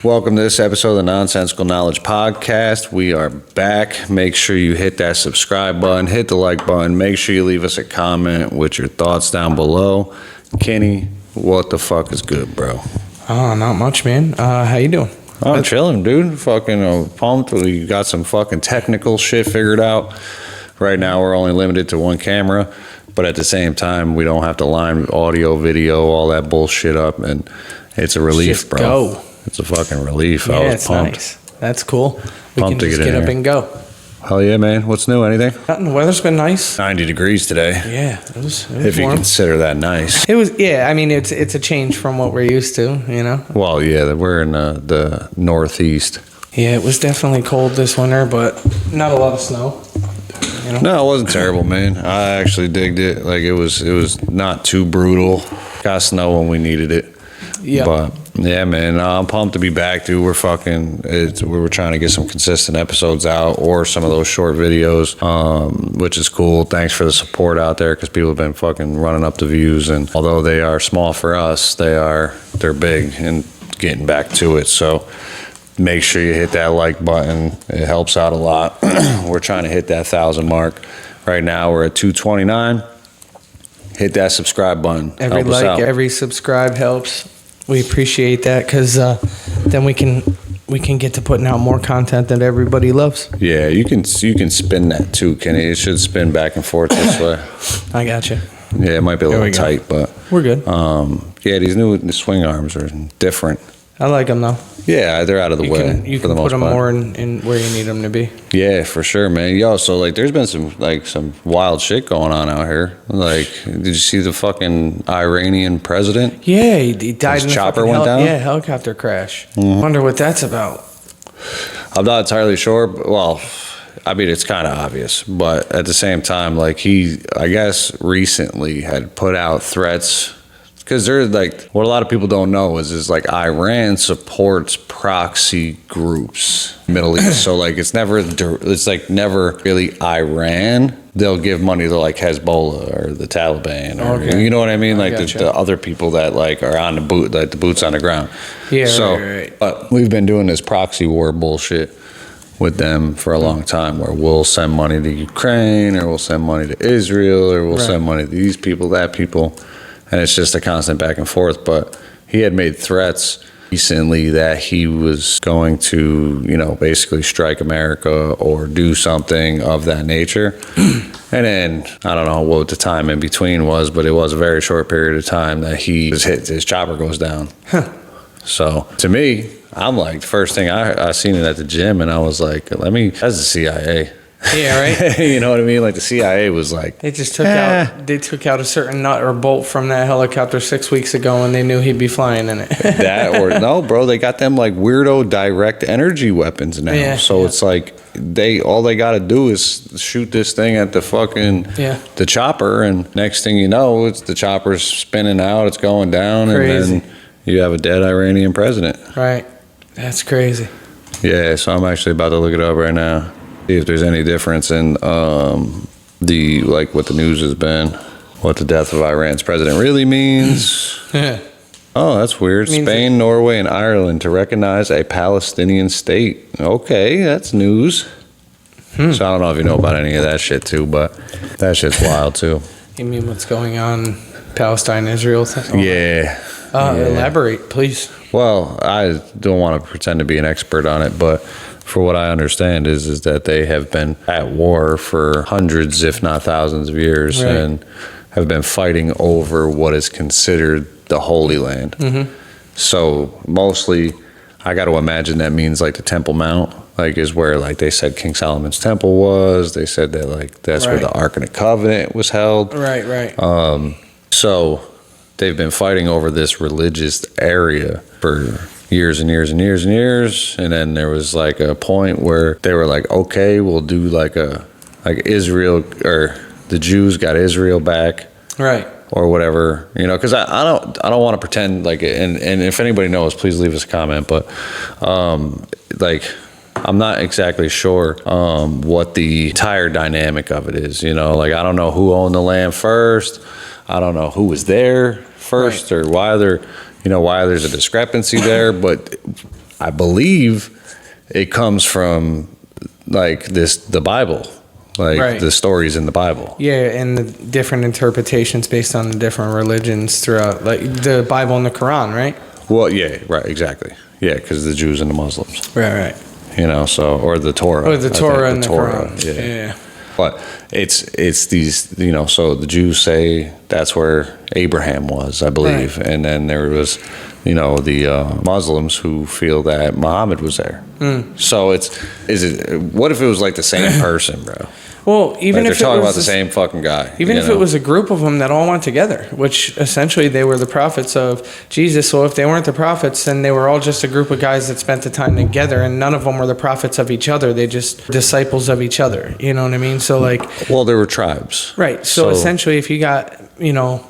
Welcome to this episode of the Nonsensical Knowledge Podcast. We are back. Make sure you hit that subscribe button, hit the like button. Make sure you leave us a comment with your thoughts down below. Kenny, what the fuck is good, bro? Oh, not much, man. How you doing? I'm chilling, dude. Fucking pumped. We got some fucking technical shit figured out. Right now, we're only limited to one camera, but at the same time, we don't have to line audio, video, all that bullshit up, and it's a relief, Just bro. go. It's a fucking relief. Yeah, I was it's pumped. nice. That's cool. We Pumped can to just get in get up here. and go. Hell yeah, man. What's new? Anything? Nothing. The weather's been nice. 90 degrees today, Yeah, it was if you warm. consider that nice. It was. Yeah, I mean, it's a change from what we're used to. You know. Well, yeah, we're in the northeast. Yeah, it was definitely cold this winter, but not a lot of snow. You know. No, it wasn't terrible, man. I actually digged it. Like, it was not too brutal. Got snow when we needed it. Yeah. But yeah, man, I'm pumped to be back, dude. We were trying to get some consistent episodes out or some of those short videos, which is cool. Thanks for the support out there, because people have been fucking running up the views, and although they are small for us, they're big and getting back to it. So make sure you hit that like button. It helps out a lot. We're trying to hit that 1,000 mark. Right now we're at 229. Hit that subscribe button. Every Help us out. like, every subscribe helps. We appreciate that, because then we can get to putting out more content that everybody loves. Yeah, you can spin that too, Kenny. It should spin back and forth this way. I got you. Yeah, it might be a There little we go. tight, but We're good. yeah, these new swing arms are different. I like them though. Yeah, they're out of the way You for can the put most them part. more in where you need them to be. Yeah, for sure, man. Yo, so like, there's been some wild shit going on out here. Like, did you see the fucking Iranian president? Yeah, he died His in a chopper fucking went down? Yeah, helicopter crash. Mm-hmm. Wonder what that's about. I'm not entirely sure, but, well, I mean, it's kind of obvious, but at the same time, like, he, I guess, recently had put out threats, because they're like, what a lot of people don't know is like, Iran supports proxy groups, Middle East. So like, it's like never really Iran. They'll give money to like Hezbollah or the Taliban, or Okay. you know what I mean? Like gotcha. the other people that like are on the boot, like the boots on the ground. Yeah, So, right. but we've been doing this proxy war bullshit with them for a long time, where we'll send money to Ukraine, or we'll send money to Israel, or we'll Right. send money to these people, that people. And it's just a constant back and forth. But he had made threats recently that he was going to, basically strike America or do something of that nature. And then, I don't know what the time in between was, but it was a very short period of time that his chopper goes down. So to me, I'm like, the first thing I seen it at the gym, and I was like, that's the CIA. Yeah, right. You know what I mean? Like, the CIA was like, They just took out a certain nut or bolt from that helicopter 6 weeks ago, and they knew he'd be flying in it. that, or no, bro, they got them like weirdo direct energy weapons now. Yeah, so yeah. it's like all they got to do is shoot this thing at the fucking the chopper, and next thing you know, it's the chopper's spinning out, it's going down, Crazy. and then you have a dead Iranian president. Right. That's crazy. Yeah, so I'm actually about to look it up right now. See if there's any difference in what the news has been, what the death of Iran's president really means. Yeah. Oh, that's weird. Means Spain, Norway, and Ireland to recognize a Palestinian state. Okay, that's news. So I don't know if you know about any of that shit too, but that shit's wild too. You mean what's going on, Palestine, Israel thing? Yeah. Yeah. Elaborate, please. Well, I don't want to pretend to be an expert on it, but for what I understand is that they have been at war for hundreds, if not thousands of years, Right. and have been fighting over what is considered the Holy Land. Mm-hmm. So mostly, I got to imagine that means like the Temple Mount, like is where like they said King Solomon's temple was. They said that like that's where Right. the Ark of the Covenant was held. Right. So they've been fighting over this religious area for years and years and years and years. And then there was like a point where they were like, okay, we'll do like Israel, or the Jews got Israel back. Right. Or whatever, because I don't want to pretend like it. And if anybody knows, please leave us a comment. But I'm not exactly sure what the entire dynamic of it is. Like, I don't know who owned the land first. I don't know who was there first, Right. or why there's a discrepancy there. But I believe it comes from like the Bible, like the stories in the Bible. Yeah, and the different interpretations based on the different religions throughout, like the Bible and the Quran, right? Well, yeah, right, exactly. Yeah, because the Jews and the Muslims. Right. You know, so, or the Torah. Or the Torah and the Torah, Quran. Yeah. But it's these, you know, so the Jews say that's where Abraham was, I believe. Right. And then there was, you know, the Muslims who feel that Muhammad was there. So what if it was like the same person, bro? Well, even like if they're talking about the this, same fucking guy. Even if it was a group of them that all went together, which essentially they were the prophets of Jesus. So if they weren't the prophets, then they were all just a group of guys that spent the time together, and none of them were the prophets of each other. They just disciples of each other. You know what I mean? So like, well, there were tribes, right? So essentially, if you got, you know,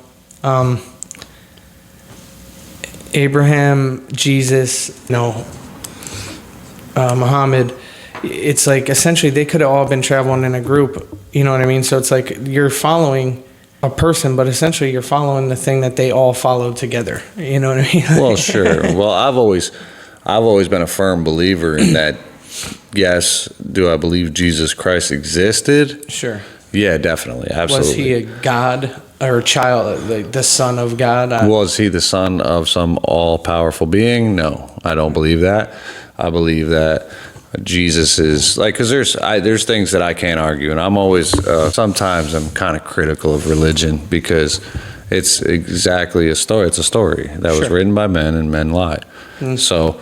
Abraham, Jesus, Muhammad. It's like essentially they could have all been traveling in a group, you know what I mean? So it's like you're following a person, but essentially you're following the thing that they all followed together. You know what I mean? Well, sure. Well, I've always been a firm believer in that. Yes, do I believe Jesus Christ existed? Sure. Yeah, definitely, absolutely. Was he a God or a child, like the son of God? Was he the son of some all-powerful being? No, I don't believe that. I believe that Jesus is like, because there's things that I can't argue, and I'm always sometimes I'm kind of critical of religion because it's exactly a story. It's a story that was written by men, and men lie. So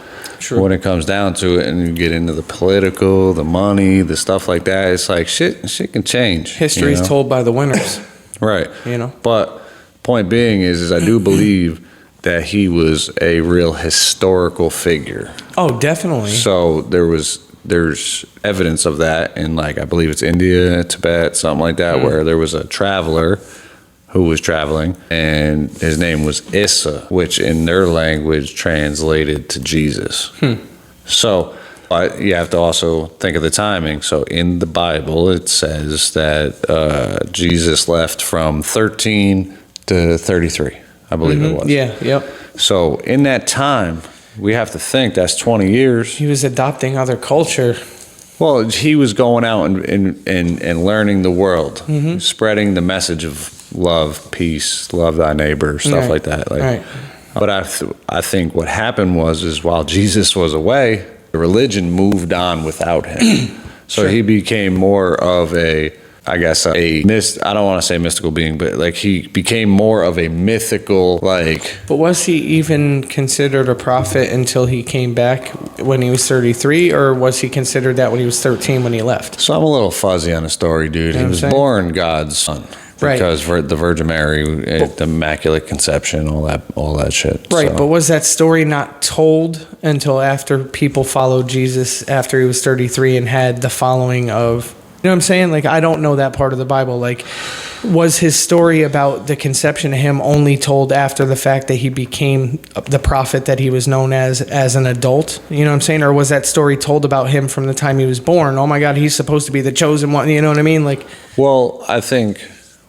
when it comes down to it, and you get into the political, the money, the stuff like that, it's like shit can change. History is told by the winners, right? You know. But point being is I do believe that he was a real historical figure. Oh, definitely. So there's evidence of that in, like, I believe it's India, Tibet, something like that, where there was a traveler who was traveling, and his name was Issa, which in their language translated to Jesus. So you have to also think of the timing. So in the Bible, it says that Jesus left from 13 to 33. I believe it was. Yeah, yep. So in that time, we have to think that's 20 years. He was adopting other culture. Well, he was going out and learning the world, spreading the message of love, peace, love thy neighbor, stuff like that. Like, but I think what happened was while Jesus was away, the religion moved on without him. So he became more of I don't want to say mystical being, but like he became more of a mythical, like. But was he even considered a prophet until he came back when he was 33, or was he considered that when he was 13 when he left? So I'm a little fuzzy on the story, dude. You know he was born God's son. Because the Virgin Mary, the Immaculate Conception, all that shit. Right, so. But was that story not told until after people followed Jesus after he was 33 and had the following of, you know what I'm saying? Like, I don't know that part of the Bible. Like, was his story about the conception of him only told after the fact that he became the prophet that he was known as an adult? You know what I'm saying? Or was that story told about him from the time he was born? Oh my God, he's supposed to be the chosen one. You know what I mean? Like, well, I think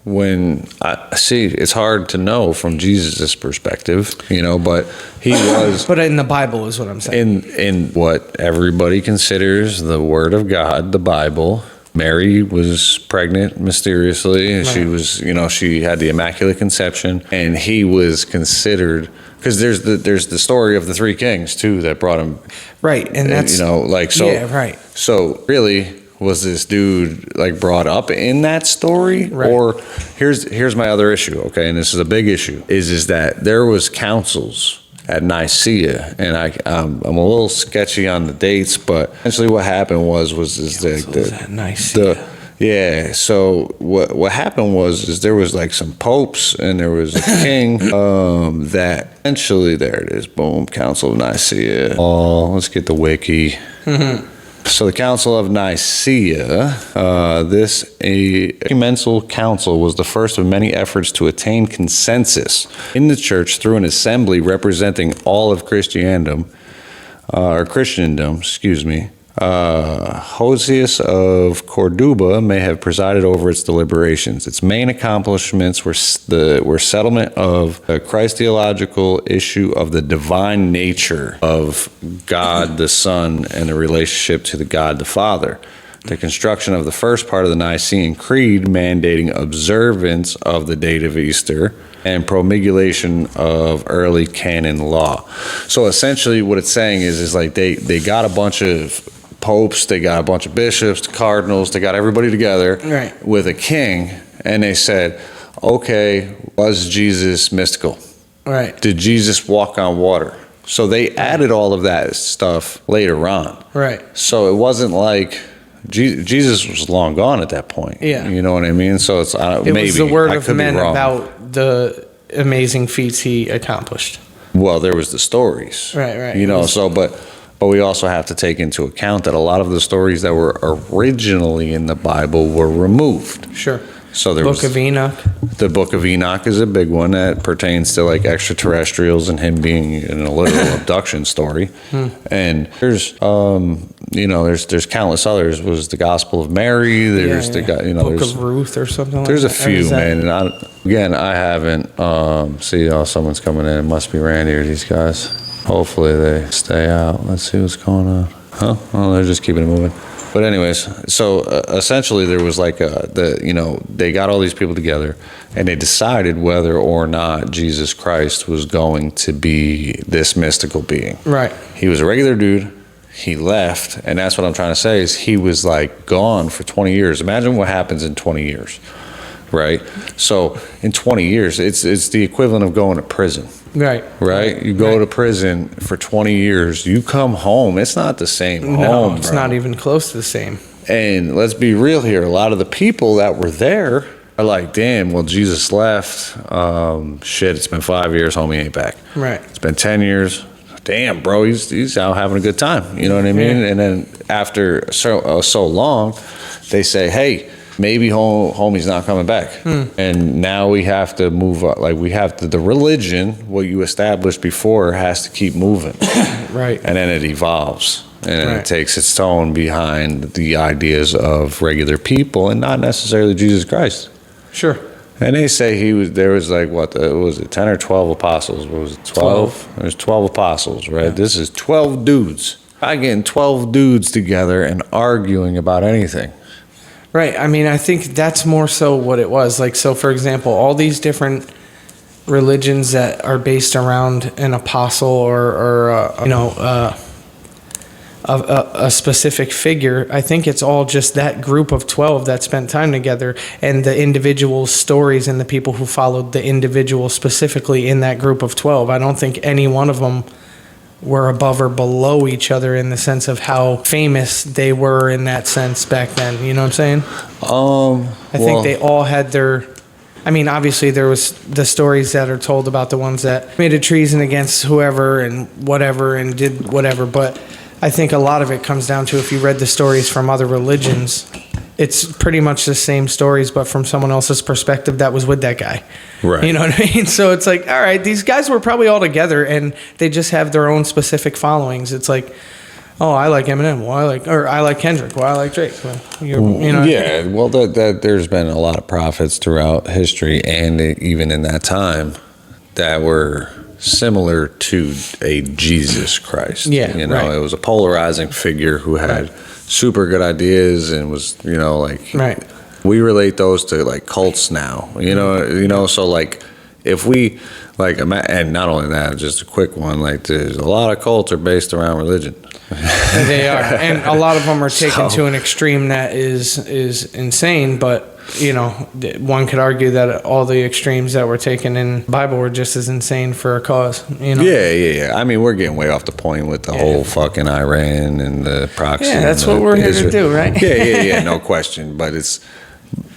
when I see, it's hard to know from Jesus' perspective, you know, but he was. But in the Bible is what I'm saying. In what everybody considers the Word of God, the Bible. Mary was pregnant mysteriously, and she was, you know, she had the Immaculate Conception, and he was considered, because there's the story of the three kings too that brought him, right, and that's, you know, like, so yeah, right. So really, was this dude like brought up in that story, right. Or here's my other issue, okay, and this is a big issue, is that there was councils at Nicaea, and I'm a little sketchy on the dates, but essentially what happened was so what happened was there was like some popes and there was a king that eventually, there it is, boom, Council of Nicaea. Oh, let's get the wiki. So the Council of Nicaea, this ecumenical council was the first of many efforts to attain consensus in the church through an assembly representing all of Christendom, Josias of Corduba may have presided over its deliberations. Its main accomplishments were settlement of the Christological issue of the divine nature of God the Son and the relationship to the God the Father. The construction of the first part of the Nicene Creed mandating observance of the date of Easter and promulgation of early canon law. So essentially what it's saying is like they got a bunch of popes, they got a bunch of bishops, cardinals, they got everybody together with a king, and they said, okay, was Jesus mystical? Right. Did Jesus walk on water? So they added all of that stuff later on. Right. So it wasn't like Jesus was long gone at that point. Yeah. You know what I mean? So it's maybe. It was the word I of could men be wrong. about the amazing feats he accomplished. Well, there was the stories. Right. You know, but we also have to take into account that a lot of the stories that were originally in the Bible were removed. Sure. So there Book of Enoch. The Book of Enoch is a big one that pertains to like extraterrestrials and him being in a literal abduction story. And there's there's countless others. Was the Gospel of Mary? There's Book there's of Ruth or something. there's like a that. few, man. And I haven't someone's coming in. It must be Randy or these guys. Hopefully they stay out. Let's see what's going on. Huh? Oh, they're just keeping it moving. But anyways, so essentially there was like they got all these people together and they decided whether or not Jesus Christ was going to be this mystical being. Right. He was a regular dude. He left, and that's what I'm trying to say is he was like gone for 20 years. Imagine what happens in 20 years, right? So in 20 years, it's the equivalent of going to prison. Right. You go to prison for 20 years. You come home. It's not the same home. No, it's bro. not even close to the same. And let's be real here. A lot of the people that were there are like, damn, well, Jesus left. Shit, it's been 5 years. Homie ain't back. Right. It's been 10 years. Damn, bro, he's out having a good time. You know what I mean? Yeah. And then after so long, they say, hey, maybe homie's not coming back. And now we have to move up. Like the religion, what you established before, has to keep moving. Right. And then it evolves. And then it takes its tone behind the ideas of regular people and not necessarily Jesus Christ. Sure. And they say there was like, was it 10 or 12 apostles? What was it, 12? There's 12 apostles, right? Yeah. This is 12 dudes. I getting 12 dudes together and arguing about anything. Right. I mean, I think that's more so what it was. Like, so for example, all these different religions that are based around an apostle or a specific figure, I think it's all just that group of 12 that spent time together and the individual stories and the people who followed the individual specifically in that group of 12. I don't think any one of them were above or below each other in the sense of how famous they were in that sense back then. You know what I'm saying? I think they all had their... I mean, obviously there was the stories that are told about the ones that made a treason against whoever and whatever and did whatever, but I think a lot of it comes down to if you read the stories from other religions, it's pretty much the same stories, but from someone else's perspective that was with that guy. Right. You know what I mean? So it's like, all right, these guys were probably all together and they just have their own specific followings. It's like, oh, I like Eminem. Well, I like Kendrick. Well, I like Drake. Well, yeah. Well, there's been a lot of prophets throughout history and even in that time that were similar to a Jesus Christ. Yeah. It was a polarizing figure who had super good ideas and was, right. We relate those to like cults now, so like if we and not only that, just a quick one, like there's a lot of cults are based around religion. They are, and a lot of them are taken to an extreme that is insane, but one could argue that all the extremes that were taken in the Bible were just as insane for a cause. Yeah. I mean, we're getting way off the point with the whole fucking Iran and the proxy. Yeah, that's what we're here to do, right? Yeah, no question. But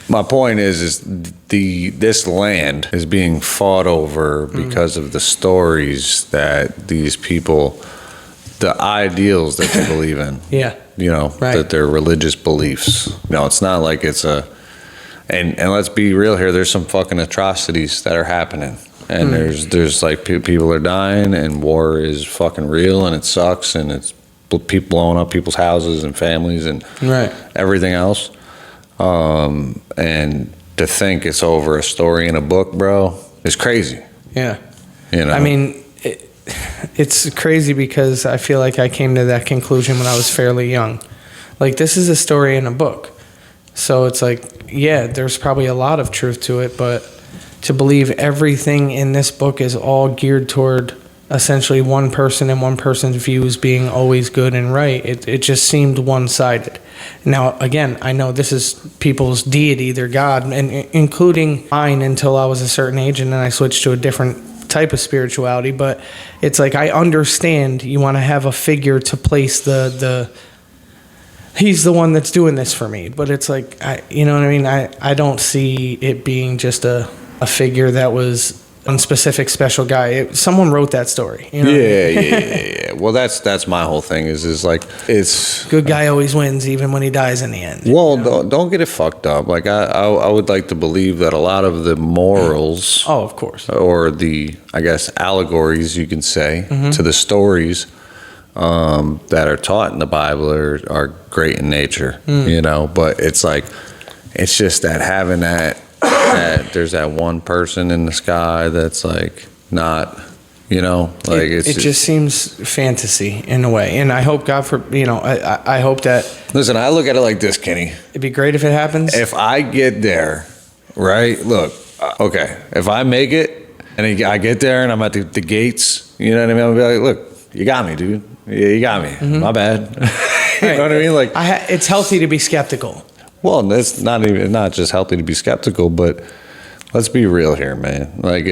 my point is this land is being fought over because of the stories that these people, the ideals that they believe in. Yeah. That their religious beliefs. It's not like it's and let's be real here, there's some fucking atrocities that are happening. And there's like people are dying and war is fucking real and it sucks and it's people blowing up people's houses and families and everything else. And to think it's over a story in a book, bro, is crazy. Yeah. You know? I mean, it's crazy because I feel like I came to that conclusion when I was fairly young. Like, this is a story in a book. So it's like, yeah, there's probably a lot of truth to it, but to believe everything in this book is all geared toward essentially one person and one person's views being always good and right, it just seemed one-sided. Now, again, I know this is people's deity, their God, and including mine until I was a certain age, and then I switched to a different type of spirituality. But it's like, I understand you want to have a figure to place the he's the one that's doing this for me. But it's like, you know what I mean? I don't see it being just a figure that was one specific special guy. Someone wrote that story. You know Yeah. Well, that's my whole thing is like, it's good guy always wins, even when he dies in the end. Well, you know? don't get it fucked up. Like, I would like to believe that a lot of the morals, of course, or the, I guess, allegories you can say to the stories that are taught in the Bible are great in nature. You know, but it's like, it's just that having that there's that one person in the sky that's like not, you know, like it just seems fantasy in a way. And I hope God I hope that. Listen, I look at it like this, Kenny. It'd be great if it happens. If I get there, right? Look, okay, if I make it and I get there and I'm at the gates, you know what I mean? I'll be like, look, you got me, dude. Yeah, you got me. My bad. You know what I mean? Like, it's healthy to be skeptical. Well, it's not just healthy to be skeptical, but let's be real here, man. Like,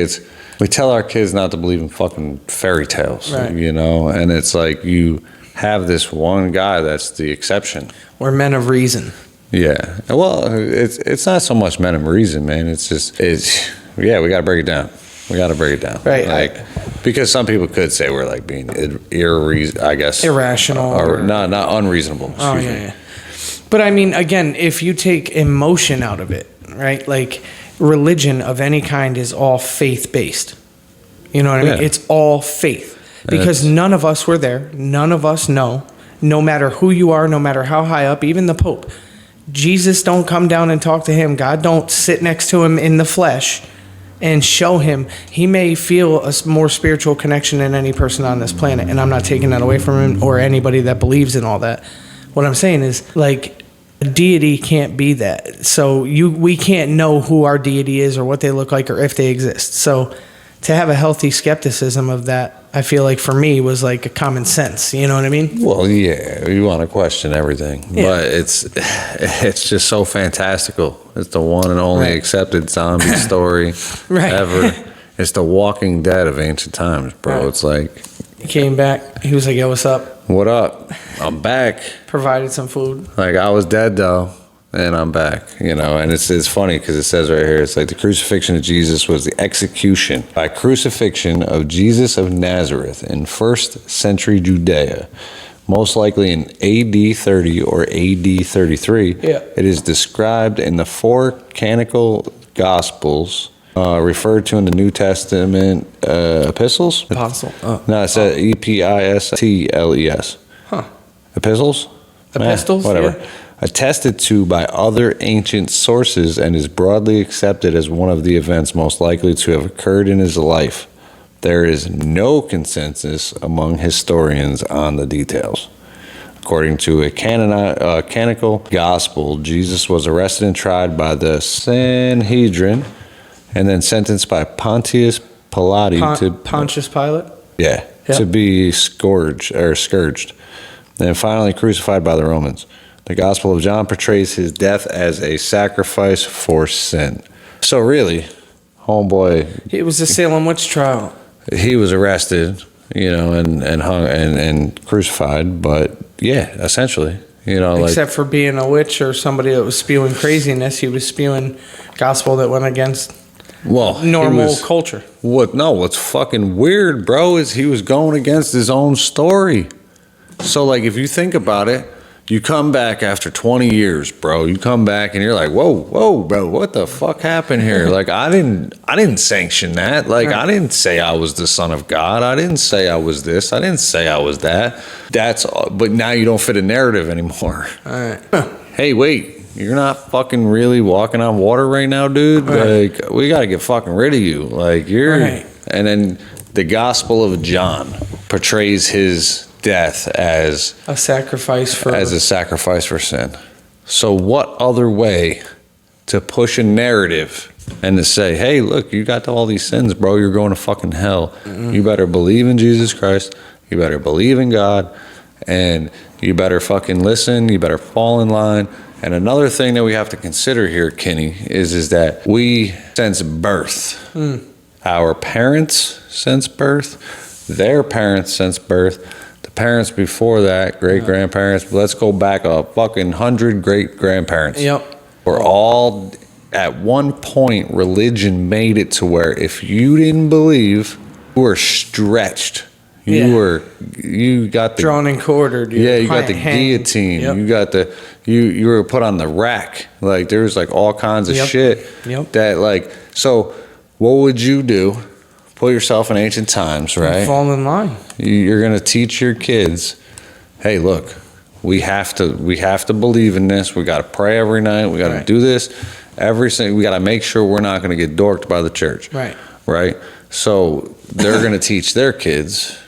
we tell our kids not to believe in fucking fairy tales, you know? And it's like, you have this one guy that's the exception. We're men of reason. Yeah. Well, it's not so much men of reason, man. It's just, we got to break it down. We got to break it down. Right. Like, because some people could say we're like being irrational. Or not unreasonable. Excuse me. Yeah. But I mean, again, if you take emotion out of it, right? Like, religion of any kind is all faith-based. You know what I mean? It's all faith. Because none of us were there. None of us know. No matter who you are, no matter how high up, even the Pope. Jesus don't come down and talk to him. God don't sit next to him in the flesh and show him. He may feel a more spiritual connection than any person on this planet. And I'm not taking that away from him or anybody that believes in all that. What I'm saying is, like, a deity can't be that. So we can't know who our deity is or what they look like or if they exist. So to have a healthy skepticism of that, I feel like for me was like a common sense. You know what I mean? Well, yeah, you want to question everything, but it's just so fantastical. It's the one and only accepted zombie story ever. It's the Walking Dead of ancient times, bro. It's like, he came back. He was like, yo, what's up? What up? I'm back. Provided some food. Like, I was dead, though, and I'm back, you know. And it's funny because it says right here, it's like the crucifixion of Jesus was the execution by crucifixion of Jesus of Nazareth in 1st century Judea, most likely in AD 30 or AD 33. Yeah. It is described in the 4 canonical Gospels, referred to in the New Testament epistles. Apostle. No, it says Epistles. Huh. Epistles? Epistles? Whatever. Yeah. Attested to by other ancient sources and is broadly accepted as one of the events most likely to have occurred in his life. There is no consensus among historians on the details. According to a canonical gospel, Jesus was arrested and tried by the Sanhedrin and then sentenced by Pontius Pilate Pontius Pilate? Yeah, to be scourged. And finally crucified by the Romans. The Gospel of John portrays his death as a sacrifice for sin. So really, homeboy, it was a Salem witch trial. He was arrested, you know, and hung and crucified, but yeah, essentially, you know, except for being a witch or somebody that was spewing craziness, he was spewing gospel that went against normal culture. What's fucking weird, bro, is he was going against his own story. So, like, if you think about it, You come back after 20 years, bro. You come back and you're like, whoa, bro, what the fuck happened here? Like, I didn't sanction that. Like, I didn't say I was the son of God. I didn't say I was this. I didn't say I was that. But now you don't fit a narrative anymore. All right. Hey, wait, you're not fucking really walking on water right now, dude. Right. Like, we got to get fucking rid of you. Like, you're, Right. And then the Gospel of John portrays his death as a sacrifice for sin. So what other way to push a narrative and to say, hey, look, you got all these sins, bro, you're going to fucking hell. Mm-hmm. You better believe in Jesus Christ, you better believe in God, and you better fucking listen, you better fall in line. And another thing that we have to consider here, Kenny, is that we since birth, our parents since birth, their parents since birth, parents before that, great-grandparents, let's go back a fucking 100 great-grandparents. Yep. Were all, at one point, religion made it to where if you didn't believe, you were stretched. You got the... drawn and quartered. You got the guillotine. Yep. You got the... You were put on the rack. Like, there was, like, all kinds of shit. Yep. That, like... So, what would you do? Put yourself in ancient times, right? Fall in line. You're going to teach your kids, hey, look, we have to believe in this. We got to pray every night. We got to do this we got to make sure we're not going to get dorked by the church. Right. So they're going to teach their kids.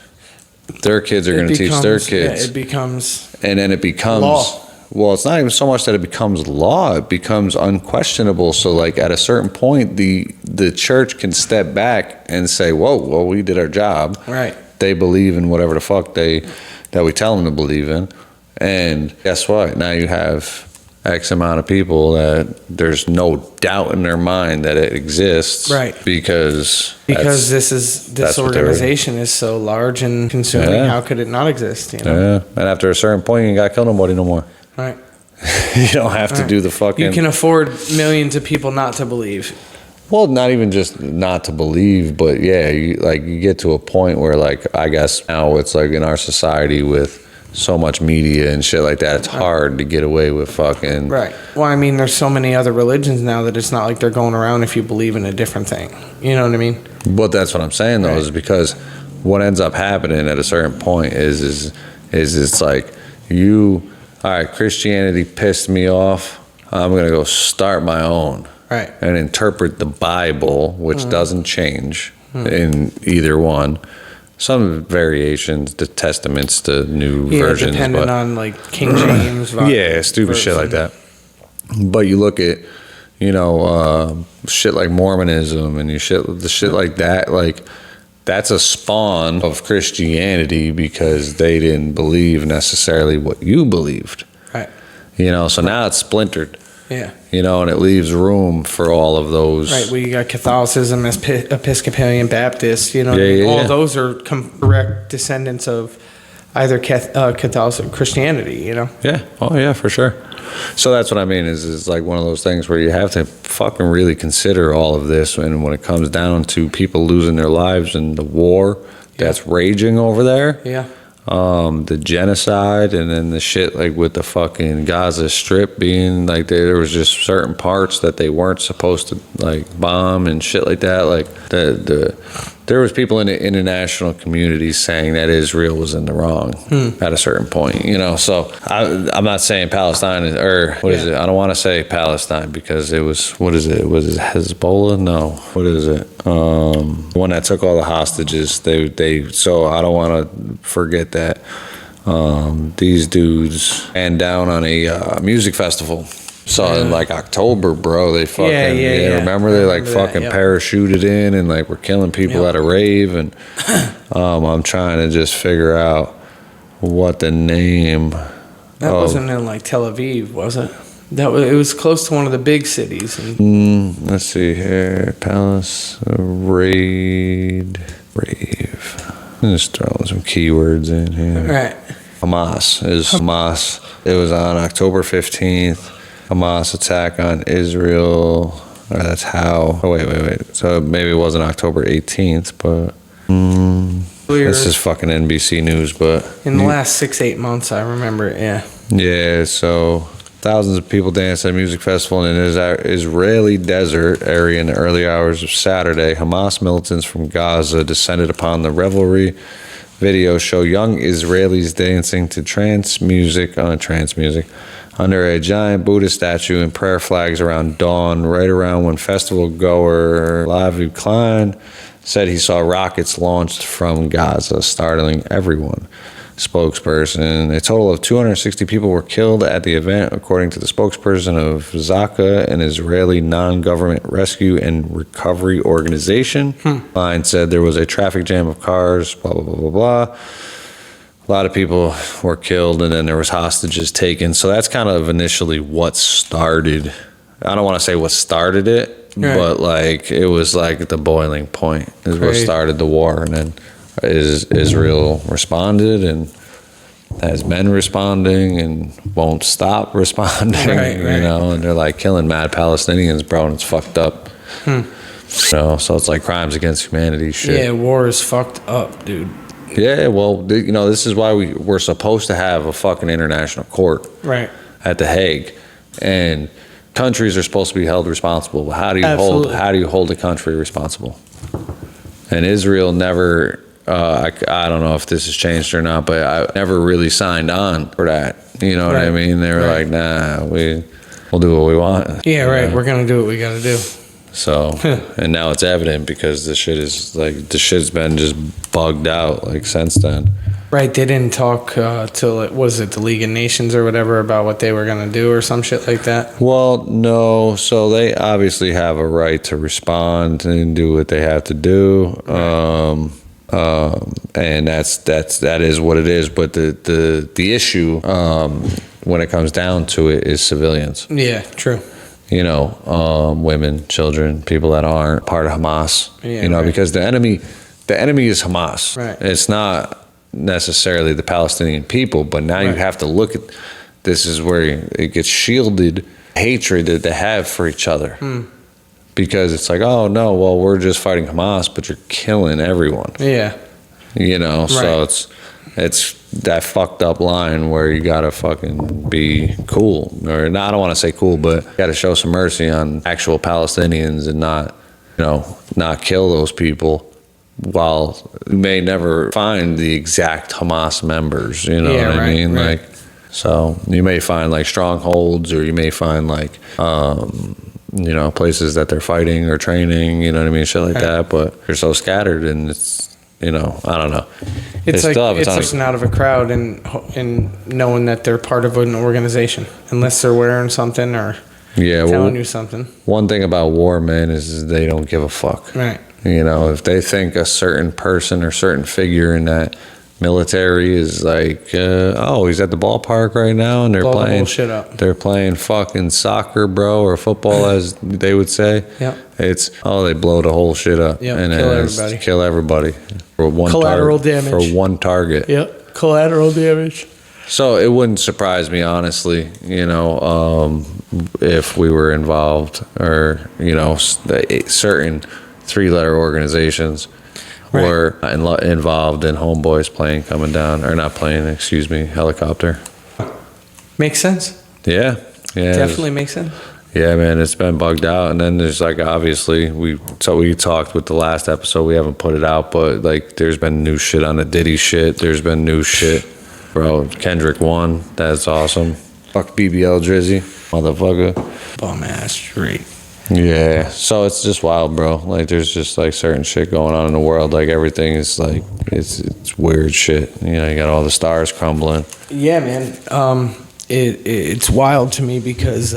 Their kids are going to teach their kids. Yeah, it becomes, and then it becomes law. Well, it's not even so much that it becomes law, it becomes unquestionable. So like at a certain point, the church can step back and say, whoa, well, we did our job. Right. They believe in whatever the fuck that we tell them to believe in. And guess what? Now you have X amount of people that there's no doubt in their mind that it exists. Right. Because this organization is so large and consuming. Yeah. How could it not exist? You know? Yeah. And after a certain point, you ain't got to kill nobody no more. Right. You don't have to do the fucking... You can afford millions of people not to believe. Well, not even just not to believe, but yeah, you get to a point where, like, I guess now it's like in our society with so much media and shit like that, it's hard to get away with fucking... Right. Well, I mean, there's so many other religions now that it's not like they're going around if you believe in a different thing. You know what I mean? But that's what I'm saying, though, is because what ends up happening at a certain point is it's like all right, Christianity pissed me off. I'm going to go start my own. Right. And interpret the Bible, which doesn't change in either one. Some variations, the Testaments, the new versions. Depending on like King James. Stupid version. Shit like that. But you look at, shit like Mormonism and the shit like that, like that's a spawn of Christianity because they didn't believe necessarily what you believed. Right. So now it's splintered. Yeah. And it leaves room for all of those. Right. We got Catholicism, Episcopalian, Baptist, all those are direct descendants of either Catholic Christianity, Yeah. Oh, yeah, for sure. So that's what I mean is like one of those things where you have to fucking really consider all of this. And when it comes down to people losing their lives and the war that's raging over there. Yeah. The genocide and then the shit like with the fucking Gaza Strip being like there was just certain parts that they weren't supposed to like bomb and shit like that. Like there was people in the international community saying that Israel was in the wrong at a certain point, So I'm not saying Palestine is, or what is it? I don't want to say Palestine because it was, what is it? Was it Hezbollah? No. What is it? The one that took all the hostages. So I don't want to forget that. These dudes ran down on a music festival. So in like October, bro, they fucking remember they like fucking parachuted in and like were killing people at a rave, and I'm trying to just figure out what the name. That wasn't in like Tel Aviv, was it? It was close to one of the big cities. Let's see here, Palace rave. I'm just throwing some keywords in here. Right. Hamas. It was on October 15th. Hamas attack on Israel. That's how. Oh, wait. So maybe it wasn't October 18th, but This is fucking NBC News, but in the last 6-8 months, I remember it. Yeah. Yeah, so thousands of people danced at a music festival in an Israeli desert area in the early hours of Saturday. Hamas militants from Gaza descended upon the revelry. Videos show young Israelis dancing to trance music under a giant Buddha statue and prayer flags around dawn, right around when festival goer Lavi Klein said he saw rockets launched from Gaza, startling everyone. Spokesperson, a total of 260 people were killed at the event, according to the spokesperson of Zaka, an Israeli non-government rescue and recovery organization. Line said there was a traffic jam of cars, blah, blah, blah, blah, blah. A lot of people were killed, and then there was hostages taken. So that's kind of initially what started. I don't want to say what started it, but like it was like the boiling point is what started the war, and then Israel responded and has been responding and won't stop responding, you know, and they're like killing mad Palestinians, bro, and it's fucked up. You know, so it's like crimes against humanity shit. Yeah, war is fucked up, dude. Yeah, well, you know, this is why we're supposed to have a fucking international court at The Hague, and countries are supposed to be held responsible. How do you hold a country responsible? And Israel never. I don't know if this has changed or not, but I never really signed on for that. You know what I mean? They were like, nah, we'll do what we want. Yeah, right. We're going to do what we got to do. So, and now it's evident because the shit's been just bugged out like since then. Right. They didn't talk till was it the League of Nations or whatever about what they were going to do or some shit like that? Well, no. So they obviously have a right to respond and do what they have to do. And that is what it is. But the issue, when it comes down to it, is civilians. Yeah, true. You know, women, children, people that aren't part of Hamas. Yeah, you know, because the enemy is Hamas. Right. It's not necessarily the Palestinian people, but now you have to look at this is where it gets shielded hatred that they have for each other. Because it's like, oh no, well, we're just fighting Hamas, but you're killing everyone. Yeah. You know, so it's that fucked up line where you gotta fucking be cool. Or no, I don't wanna say cool, but you gotta show some mercy on actual Palestinians and not kill those people, while you may never find the exact Hamas members, you know what I mean? Like, so you may find like strongholds, or you may find like you know, places that they're fighting or training, you know what I mean, shit like that, but they're so scattered, and it's, you know, I don't know. It's like listen out of a crowd and knowing that they're part of an organization, unless they're wearing something or telling you something. One thing about war, man, is they don't give a fuck. Right. You know, if they think a certain person or certain figure in that military is like, he's at the ballpark right now, and they're playing fucking soccer, bro, or football, as they would say. Yep. It's they blow the whole shit up. Yep. And kill everybody for one collateral damage for one target. Yep. Collateral damage. So it wouldn't surprise me, honestly, you know, if we were involved, or, you know, certain 3-letter organizations were involved in Homeboy's plane coming down, or not plane, excuse me, helicopter. Makes sense. Yeah. Definitely makes sense. Yeah, man, it's been bugged out. And then there's like, obviously, we talked with the last episode, we haven't put it out, but like there's been new shit on the Diddy shit. There's been new shit. Bro, Kendrick won. That's awesome. Fuck BBL Drizzy, motherfucker. Bum ass straight. Yeah, so it's just wild, bro. Like, there's just like certain shit going on in the world. Like, everything is like, it's weird shit. You know, you got all the stars crumbling. Yeah, man. It's wild to me because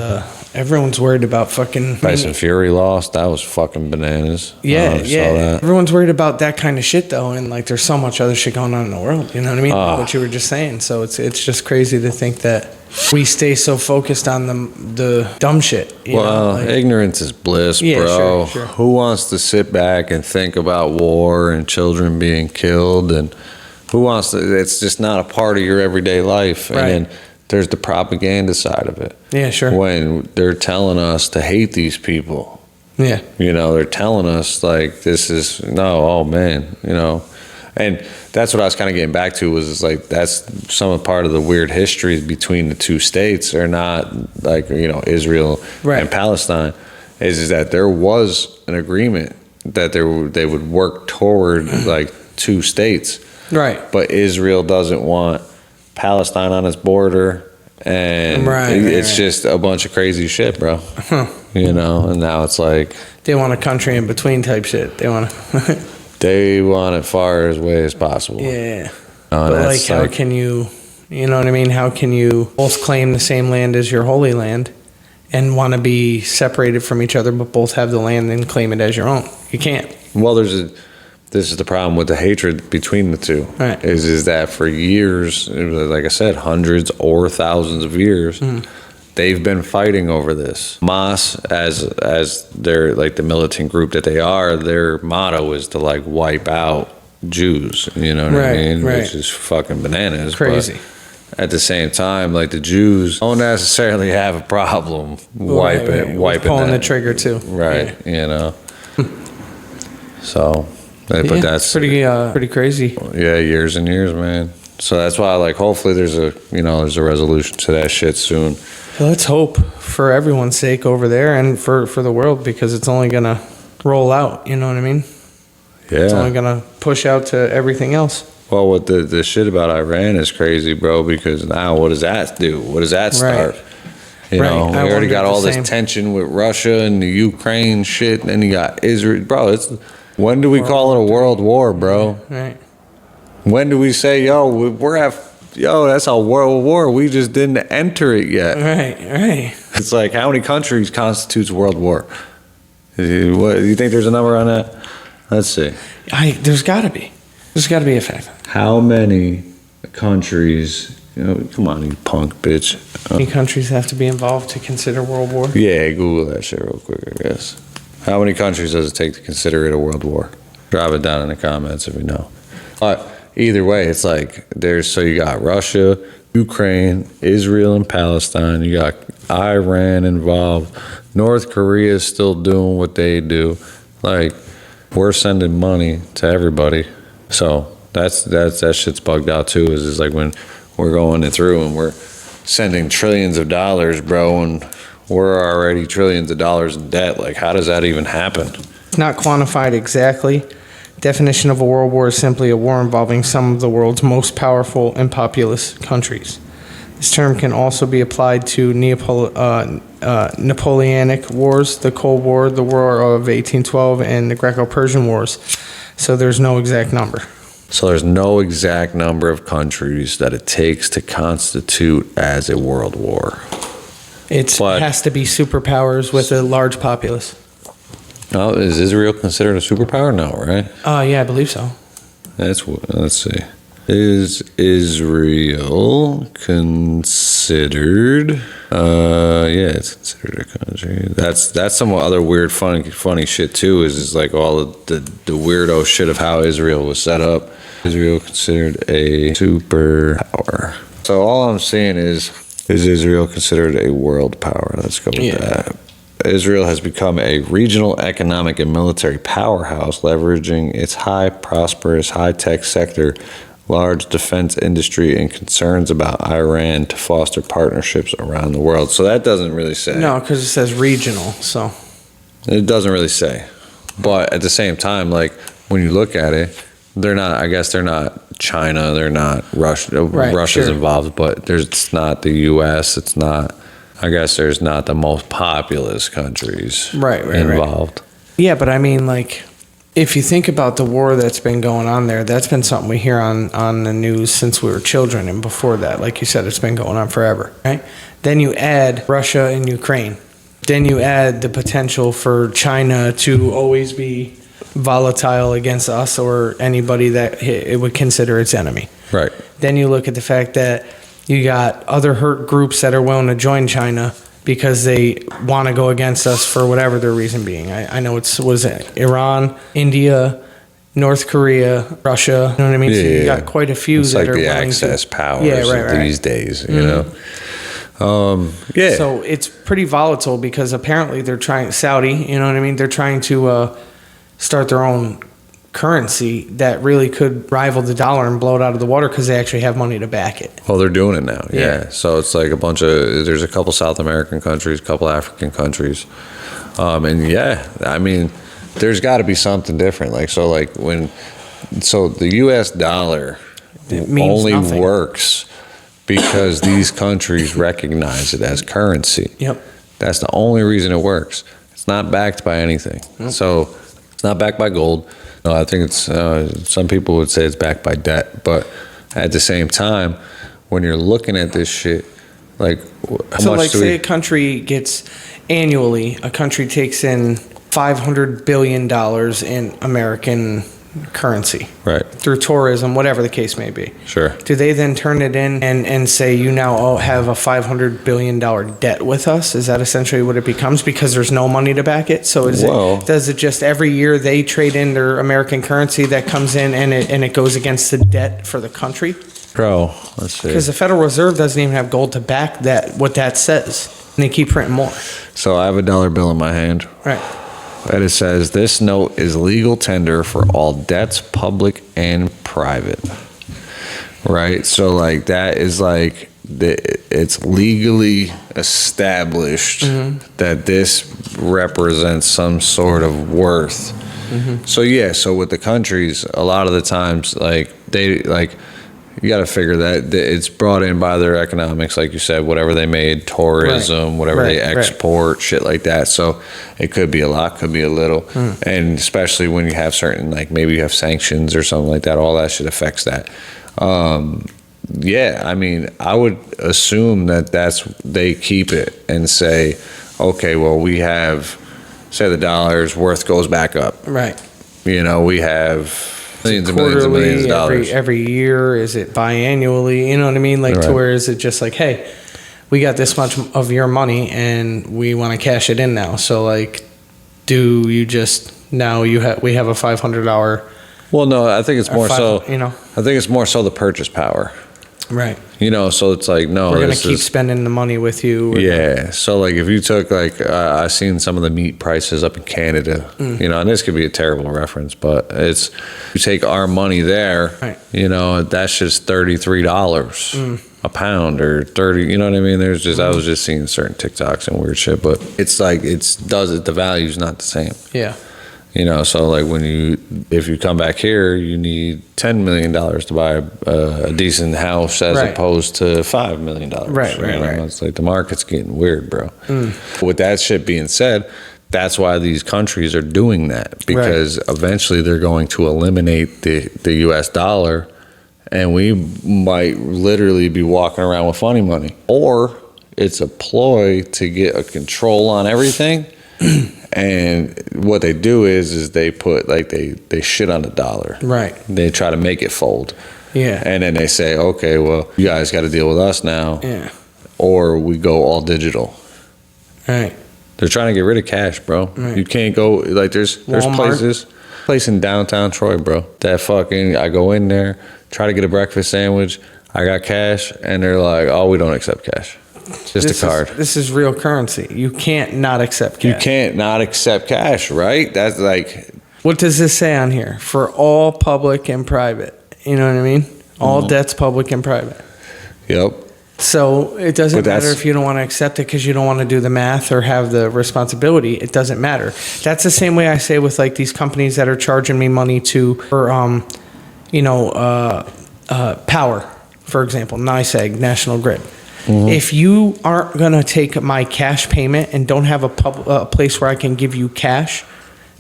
everyone's worried about fucking Tyson Fury lost. That was fucking bananas. Yeah. Everyone's worried about that kind of shit though, and like there's so much other shit going on in the world. You know what I mean? What you were just saying. So it's just crazy to think that we stay so focused on the dumb shit. Ignorance is bliss, bro. Sure. Who wants to sit back and think about war and children being killed, and who wants to? It's just not a part of your everyday life. Right. And then there's the propaganda side of it. Yeah, sure. When they're telling us to hate these people. Yeah. You know, they're telling us like this is oh man, you know. And that's what I was kind of getting back to was like that's some part of the weird history between the two states are not like, Israel and Palestine is that there was an agreement that they would work toward like two states. Right. But Israel doesn't want Palestine on its border. And it's just a bunch of crazy shit, bro. And now it's like they want a country in between type shit. They want it far away as possible. Yeah. But like, how can you know what I mean? How can you both claim the same land as your holy land and want to be separated from each other, but both have the land and claim it as your own? You can't. Well, this is the problem with the hatred between the two. Right. Is that for years, like I said, hundreds or thousands of years, they've been fighting over this. Hamas, as they're like the militant group that they are, their motto is to like wipe out Jews. You know what I mean? Right. Which is fucking bananas. Crazy. But at the same time, like the Jews don't necessarily have a problem wiping pulling the trigger too. Right. So. But that's pretty crazy. Yeah, years and years, man. So that's why, like, hopefully there's a resolution to that shit soon. Let's hope for everyone's sake over there and for the world, because it's only gonna roll out. You know what I mean? Yeah. It's only gonna push out to everything else. Well, what the shit about Iran is crazy, bro. Because now, what does that do? What does that start? We already got all this tension with Russia and the Ukraine shit, and then you got Israel, bro. When do we call it a world war, bro? Right. When do we say, that's a world war? We just didn't enter it yet. Right. It's like, how many countries constitutes world war? What, do you think there's a number on that? Let's see. There's got to be. There's got to be a fact. How many countries? Come on, you punk bitch. How many countries have to be involved to consider world war? Yeah, Google that shit real quick, I guess. How many countries does it take to consider it a world war? Drop it down in the comments if you know. But either way, it's like you got Russia, Ukraine, Israel, and Palestine. You got Iran involved. North Korea is still doing what they do. Like, we're sending money to everybody. So that shit's bugged out too. Is like when we're going through and we're sending trillions of dollars, bro, and we're already trillions of dollars in debt. Like, how does that even happen? Not quantified exactly. Definition of a world war is simply a war involving some of the world's most powerful and populous countries. This term can also be applied to Napoleonic Wars, the Cold War, the War of 1812, and the Greco-Persian Wars. So there's no exact number. So there's no exact number of countries that it takes to constitute as a world war. It has to be superpowers with a large populace. Oh, is Israel considered a superpower? No, right? Yeah, I believe so. Let's see. Is Israel considered? It's considered a country. That's some other weird, funny shit too. Is like all of the weirdo shit of how Israel was set up. Israel considered a superpower. So all I'm saying is Israel considered a world power? Let's go with that. Israel has become a regional economic and military powerhouse, leveraging its prosperous, high-tech sector, large defense industry, and concerns about Iran to foster partnerships around the world. So that doesn't really say. No, because it says regional, so. It doesn't really say. But at the same time, like, when you look at it, they're not China, they're not Russia. Russia's involved, but it's not the U.S., it's not, I guess there's not the most populous countries involved. Yeah, but I mean, like, if you think about the war that's been going on there, that's been something we hear on the news since we were children, and before that, like you said, it's been going on forever, right? Then you add Russia and Ukraine. Then you add the potential for China to always be volatile against us or anybody that it would consider its enemy. Right. Then you look at the fact that you got other hurt groups that are willing to join China because they want to go against us for whatever their reason being. I know it was Iran, India, North Korea, Russia. You know what I mean? Yeah, so you got quite a few it's that like are the willing access to, powers these days, you know? So it's pretty volatile because apparently they're trying, Saudi, you know what I mean? They're trying to start their own currency that really could rival the dollar and blow it out of the water because they actually have money to back it. Well, they're doing it now. Yeah. Yeah. So it's like there's a couple South American countries, a couple African countries. And yeah, I mean, there's got to be something different. So the US dollar only nothing. works because these countries recognize it as currency. Yep. That's the only reason it works. It's not backed by anything. Nope. So it's not backed by gold. No, I think it's some people would say it's backed by debt, but at the same time, when you're looking at this shit, like how much say a country gets annually, a country takes in $500 billion in American currency, right, through tourism, whatever the case may be. Sure. Do they then turn it in and say you now have a $500 billion debt with us? Is that essentially what it becomes because there's no money to back it? So does it just every year they trade in their American currency that comes in and it goes against the debt for the country? Bro, let's see. Because the Federal Reserve doesn't even have gold to back what that says. And they keep printing more. So I have a dollar bill in my hand. Right. And it says, this note is legal tender for all debts, public and private. Right? So, like, that is like, it's legally established that this represents some sort of worth. So, yeah, so with the countries, a lot of the times, like, you got to figure that it's brought in by their economics, like you said, whatever they made, tourism, whatever they export, shit like that. So it could be a lot, could be a little. And especially when you have certain, like maybe you have sanctions or something like that, all that shit affects that. Yeah, I mean, I would assume that they keep it and say, okay, well, we have, say the dollar's worth goes back up. Right. You know, we have millions and quarterly, millions of dollars. Every year? Is it biannually? You know what I mean? Like, right. To where is it just like, hey, we got this much of your money and we want to cash it in now. So, like, do you just now we have a $500? Well, no, I think it's more so. You know, I think it's more so the purchase power. Right. You know, so it's like, no, we're gonna keep spending the money with you. Yeah. So like, if you took I've seen some of the meat prices up in Canada. You know, and this could be a terrible reference, but it's you take our money there. Right. You know, that's just $33 a pound or 30. You know what I mean? There's just I was just seeing certain TikToks and weird shit, but it's like the value's not the same. Yeah. You know, so like if you come back here, you need $10 million to buy a decent house as opposed to $5 million. Right. It's like the market's getting weird, bro. With that shit being said, that's why these countries are doing that, because eventually they're going to eliminate the US dollar, and we might literally be walking around with funny money. Or it's a ploy to get a control on everything. And what they do is they put they shit on the dollar. Right. They try to make it fold. Yeah. And then they say, okay, well, you guys got to deal with us now. Yeah. Or we go all digital. Right. They're trying to get rid of cash, bro. Right. You can't go like there's place in downtown Troy, bro. That fucking I go in there, try to get a breakfast sandwich. I got cash, and they're like, oh, we don't accept cash. Just a card. This is real currency. You can't not accept cash. You can't not accept cash, right? That's like. What does this say on here? For all public and private. You know what I mean? All debts, public and private. Yep. So it doesn't matter if you don't want to accept it because you don't want to do the math or have the responsibility. It doesn't matter. That's the same way I say with like these companies that are charging me money for power, for example, NYSEG, National Grid. If you aren't going to take my cash payment and don't have a place where I can give you cash,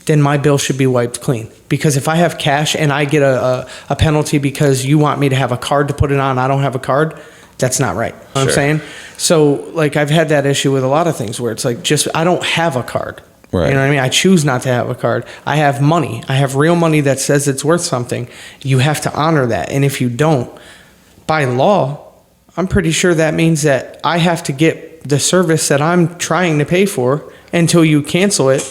then my bill should be wiped clean. Because if I have cash and I get a penalty because you want me to have a card to put it on, I don't have a card, that's not right. You know what I'm saying? So, like, I've had that issue with a lot of things where it's like, I don't have a card. Right. You know what I mean? I choose not to have a card. I have money. I have real money that says it's worth something. You have to honor that. And if you don't, by law, I'm pretty sure that means that I have to get the service that I'm trying to pay for until you cancel it.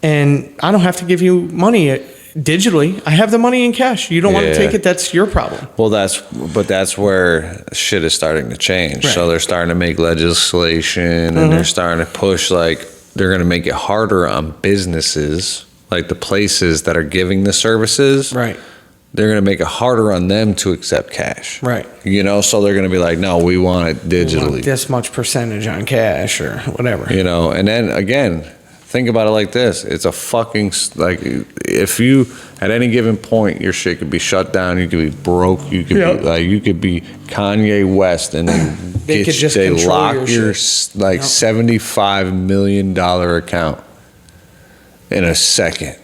And I don't have to give you money digitally. I have the money in cash. You don't want to take it, that's your problem. Well, that's where shit is starting to change. Right. So they're starting to make legislation and they're starting to push, like, they're going to make it harder on businesses. like the places that are giving the services, Right. they're going to make it harder on them to accept cash. Right. You know, so they're going to be like, no, we want it digitally. We want this much percentage on cash or whatever. You know, and then again, think about it like this. It's a fucking, like, if you, at any given point, your shit could be shut down, you could be broke, you could Yep. be, like, you could be Kanye West and then They could just control lock your like Yep. $75 million account in a second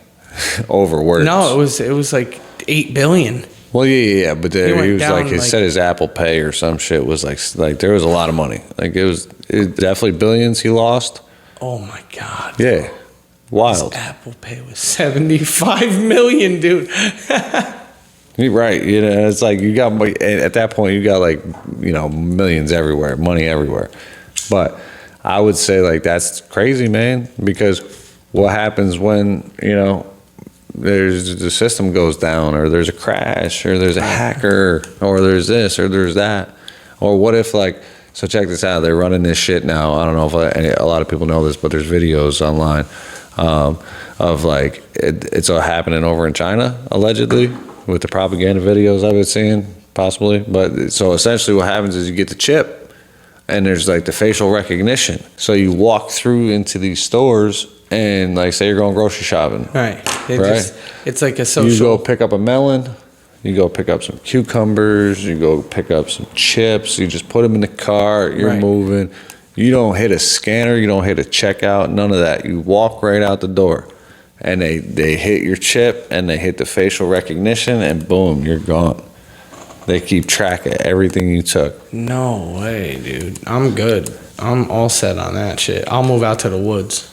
over words. No, it was like 8 billion. Well, yeah, but He went he was down, like, he like- said his Apple Pay or some shit was like there was a lot of money. Like it was definitely billions he lost. Oh my God. Yeah, wild. Apple Pay was 75 million, dude. You're right. You know, it's like you got, at that point, you got like, you know, millions everywhere, money everywhere. But I would say like that's crazy, man, because what happens when, you know, the system goes down or there's a crash or there's a hacker or there's this or there's that? Or what if like, so check this out, they're running this shit now. I don't know if a lot of people know this, but there's videos online of like, it's all happening over in China, allegedly, with the propaganda videos I've been seeing, possibly. But so essentially what happens is you get the chip and there's like the facial recognition. So you walk through into these stores and like say you're going grocery shopping. Right. Right. It's like a social. You go pick up a melon, you go pick up some cucumbers, you go pick up some chips, you just put them in the car, you're Right. moving. You don't hit a scanner, you don't hit a checkout, none of that. You walk right out the door. And they hit your chip and they hit the facial recognition and boom, you're gone. They keep track of everything you took. No way, dude. I'm good. I'm all set on that shit. I'll move out to the woods.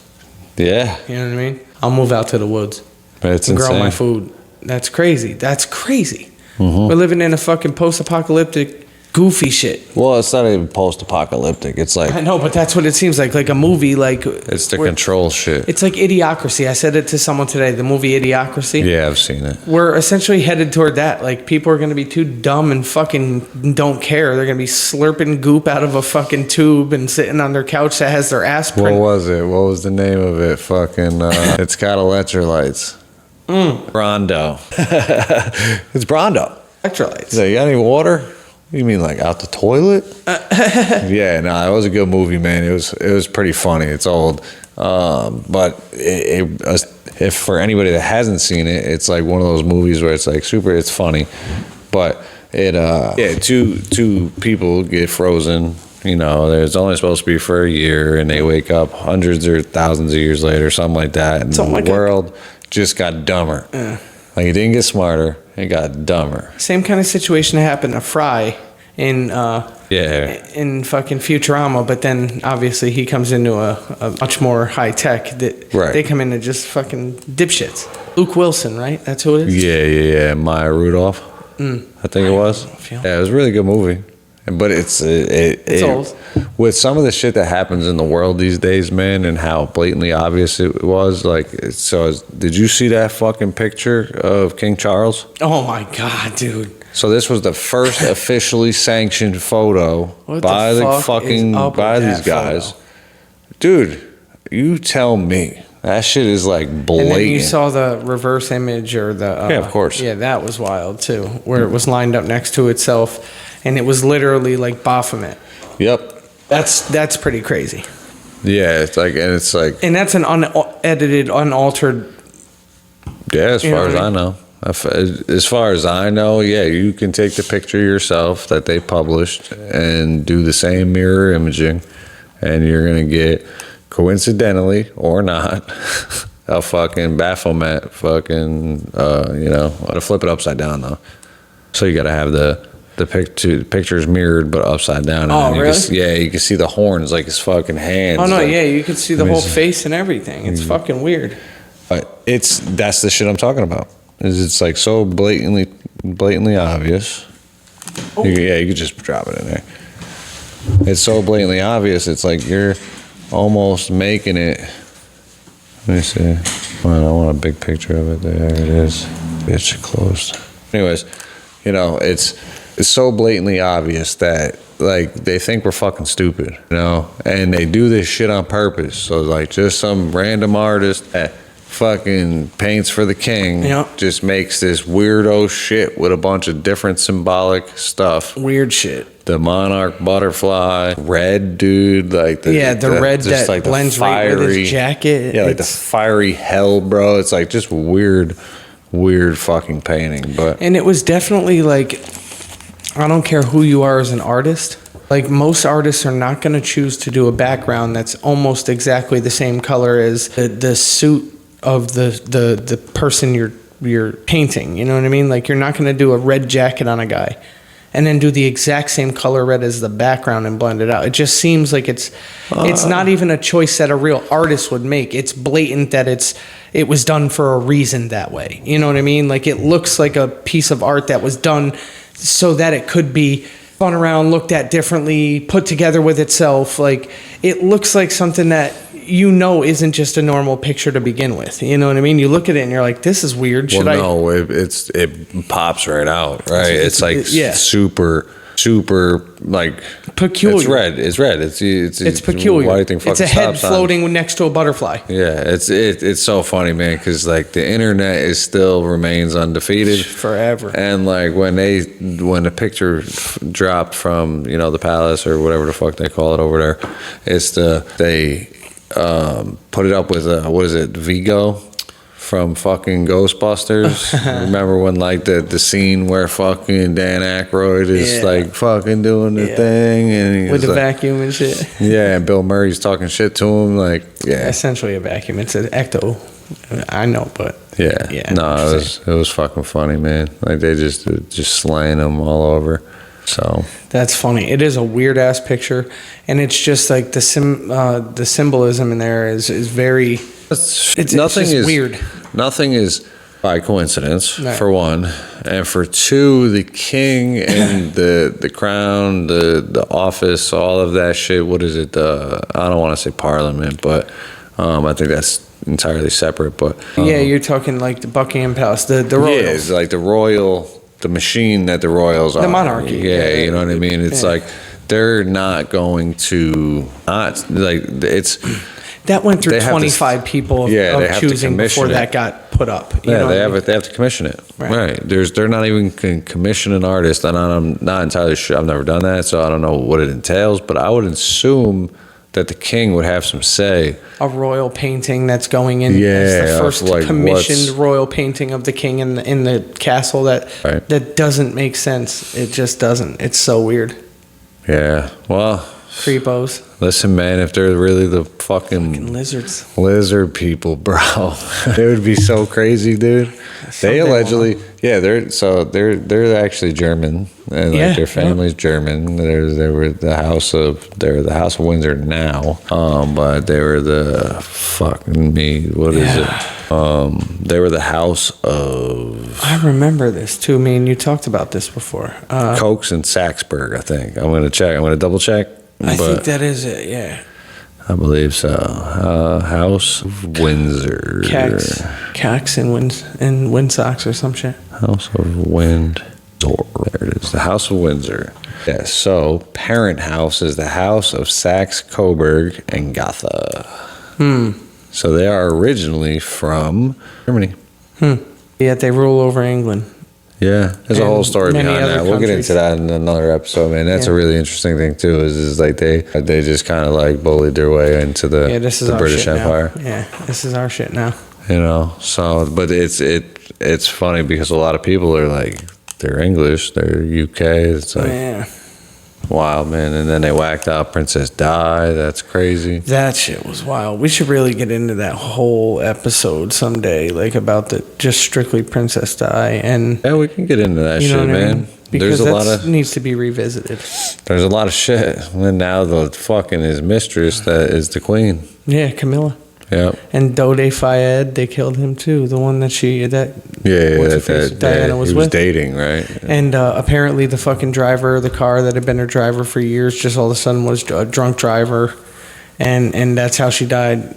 Yeah. You know what I mean? I'll move out to the woods. It's and grow insane. my food. That's crazy. That's crazy. Mm-hmm. We're living in a fucking post-apocalyptic goofy shit. Well, it's not even post-apocalyptic. It's like I know, but that's what it seems like a movie. Like it's the where- control shit. It's like Idiocracy. I said it to someone today. The movie Idiocracy. Yeah, I've seen it. We're essentially headed toward that. Like people are going to be too dumb and fucking don't care. They're going to be slurping goop out of a fucking tube and sitting on their couch that has their ass What print. was it? What was the name of it? Fucking, it's got electrolytes. Brondo. It's Brondo. Electrolytes. So you got any water? You mean like out the toilet? Yeah, no, it was a good movie, man. It was pretty funny. It's old, but if for anybody that hasn't seen it, it's like one of those movies where it's like it's funny, but two people get frozen. You know, there's only supposed to be for a year, and they wake up hundreds or thousands of years later, something like that, and Something the like world just got dumber. Like it didn't get smarter, it got dumber. Same kind of situation happened to Fry in Yeah. in fucking Futurama, but then obviously he comes into a much more high tech. That Right. They come into just fucking dipshits. Luke Wilson, right? That's who it is. Yeah. Maya Rudolph, I think it was. Rudolph, yeah. Yeah, it was a really good movie. But it's old. With some of the shit that happens in the world these days, man, and how blatantly obvious it was. Like, did you see that fucking picture of King Charles? Oh my god, dude! So this was the first officially sanctioned photo What by the the fuck fucking is up by with these that guys. photo? Dude, you tell me. That shit is like blatant. And then you saw the reverse image or the Yeah, of course. Yeah, that was wild too, where it was lined up next to itself, and it was literally like Baphomet. Yep. That's pretty crazy. Yeah, it's like And that's an unedited, unaltered. yeah, as You know far as what I I know. As far as I know, yeah, you can take the picture yourself that they published and do the same mirror imaging, and you're going to get, coincidentally or not, a fucking Baphomet fucking, to flip it upside down, though. So you got to have the pictures mirrored but upside down. Oh, and really? You can see the horns like his fucking hands. Oh no, like, yeah, you could see the Let me whole see. face and everything. It's fucking weird. But that's the shit I'm talking about. It's like so blatantly obvious. Oh. You could just drop it in there. It's so blatantly obvious. It's like you're almost making it. Let me see. Well, I want a big picture of it. There it is. Bitch, closed. Anyways, it's so blatantly obvious that like they think we're fucking stupid, and they do this shit on purpose. So like just some random artist that fucking paints for the king. Yep. Just makes this weirdo shit with a bunch of different symbolic stuff. Weird shit. The monarch butterfly, red dude, like the red just that like blends right with his jacket. Yeah, like the fiery hell, bro. It's like just weird fucking painting. But and it was definitely like, I don't care who you are as an artist. Like, most artists are not going to choose to do a background that's almost exactly the same color as the suit of the person you're painting. You know what I mean? Like, you're not going to do a red jacket on a guy and then do the exact same color red as the background and blend it out. It just seems like it's not even a choice that a real artist would make. It's blatant that it was done for a reason that way. You know what I mean? Like, it looks like a piece of art that was done so that it could be spun around, looked at differently, put together with itself. Like, it looks like something that isn't just a normal picture to begin with. You know what I mean? You look at it and you're like, this is weird. It pops right out, right? It's like super like peculiar. It's red. It's peculiar. Why do you think it's a head floating next to a butterfly. Yeah, it's so funny, man, because like the internet still remains undefeated forever. And like when the picture dropped from the palace or whatever the fuck they call it over there, they put it up with what is it, Vigo from fucking Ghostbusters. Remember when like the scene where fucking Dan Aykroyd is like fucking doing the thing and with the vacuum and shit. Yeah, and Bill Murray's talking shit to him, like essentially a vacuum. It's an ecto. I know, but no, it was fucking funny, man. Like they just slaying them all over. So that's funny. It is a weird ass picture, and it's just like the symbolism in there is very. Nothing is weird. Nothing is by coincidence, for one, and for two, the king and the crown, the office, all of that shit. What is it? I don't want to say parliament, but I think that's entirely separate. But you're talking like the Buckingham Palace, the royals. Yeah, it's like the machine that the royals are. The monarchy. Yeah, you know what I mean. It's like they're not going to That went through 25 people of choosing before that got put up. They have to commission it. Right. They're not even can commission an artist, and I'm not entirely sure. I've never done that, so I don't know what it entails. But I would assume that the king would have some say. A royal painting that's going in as the first commissioned royal painting of the king in the castle that doesn't make sense. It just doesn't. It's so weird. Yeah. Well. Creepos. Listen, man, if they're really the fucking lizard people, bro, they would be so crazy, dude. They allegedly, they're actually German, and like their family's German. They were the House of Windsor now, but they were the they were the House of. I remember this too. Me and you talked about this before. Cokes and Saxburg, I think. I'm gonna check. I'm gonna double check. I think that is it, yeah. I believe so. House of Windsor. Cax and Windsocks or some shit. House of Windsor. There it is. The House of Windsor. Yes, so parent house is the House of Saxe-Coburg and Gotha. So they are originally from Germany. Yet they rule over England. Yeah, there's a whole story behind that. We'll get into that in another episode, man. That's a really interesting thing too. Is like they just kind of like bullied their way into the British Empire. Now. Yeah, this is our shit now. So but it's funny because a lot of people are like they're English, they're UK. It's like wild, man. And then they whacked out Princess Di. That's crazy. That shit was wild. We should really get into that whole episode someday, like about just strictly Princess Di. And yeah, we can get into that shit, man. Because that needs to be revisited. There's a lot of shit. And now the fucking his mistress that is the queen. Yeah, Camilla. Yeah. And Dode Fayed, they killed him too. The one that Diana was with. Dating, right? And apparently the fucking driver of the car that had been her driver for years just all of a sudden was a drunk driver. And that's how she died.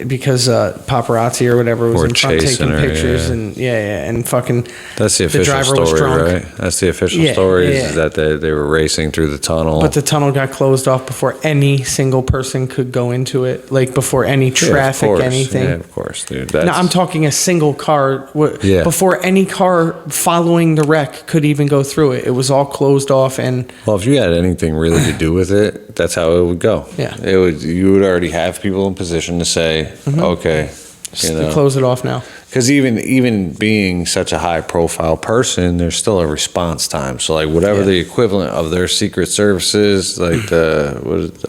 because paparazzi or whatever was Or in front chasing taking her, pictures yeah. and and fucking That's the official driver was story, drunk. right? That's the official Yeah, story yeah. is that they were racing through the tunnel. But the tunnel got closed off before any single person could go into it, like before any Yeah, of traffic, course. anything. Yeah, of course, dude. No, I'm talking a single car. Yeah. Before any car following the wreck could even go through it, it was all closed off. And Well, if you had anything really to do with it, that's how it would go. Yeah. It would. You would already have people in position to say, okay, just to close it off now. Because even being such a high profile person, there's still a response time. So like whatever the equivalent of their secret services, like I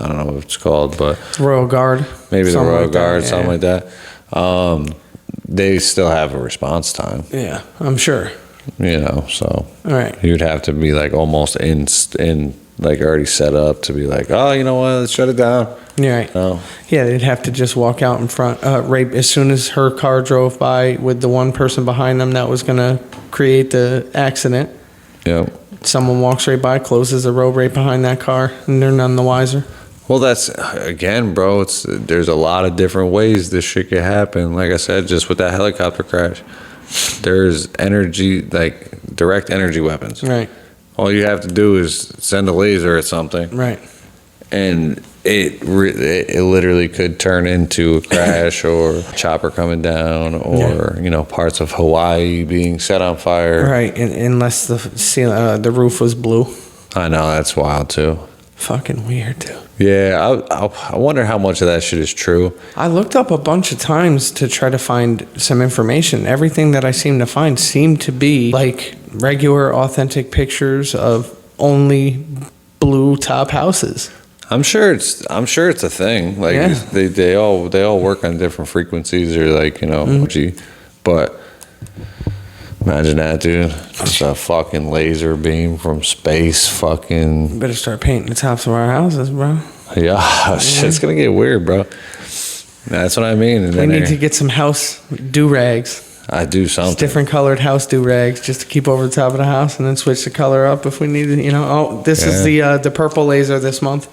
don't know what it's called, but Royal Guard. maybe the something Royal like that, Guard, yeah. something like that. They still have a response time, Yeah, I'm sure. so All right. you'd have to be like almost in like already set up to be like, oh, you know what, let's shut it down. You're right. No. Yeah, they'd have to just walk out in front. Right as soon as her car drove by with the one person behind them that was going to create the accident, Yep. someone walks right by, closes the road right behind that car, and they're none the wiser. Well, that's again, bro. There's a lot of different ways this shit could happen. Like I said, just with that helicopter crash, there's energy, like direct energy weapons. Right. All you have to do is send a laser at something, Right. and it literally could turn into a crash or a chopper coming down, or parts of Hawaii being set on fire. Right. Unless the roof was blue. I know, that's wild too. Fucking weird, dude. Yeah, I wonder how much of that shit is true. I looked up a bunch of times to try to find some information. Everything that I seemed to find seemed to be like regular, authentic pictures of only blue top houses. I'm sure it's a thing. Like Yeah. they all work on different frequencies or like but imagine that, dude. Just a fucking laser beam from space, fucking Better start painting the tops of our houses, bro. yeah. Shit's gonna get weird, bro. That's what I mean. And We then need to get some house do-rags. I do something. Different colored house do-rags just to keep over the top of the house and then switch the color up if we need to, Oh, this is the purple laser this month.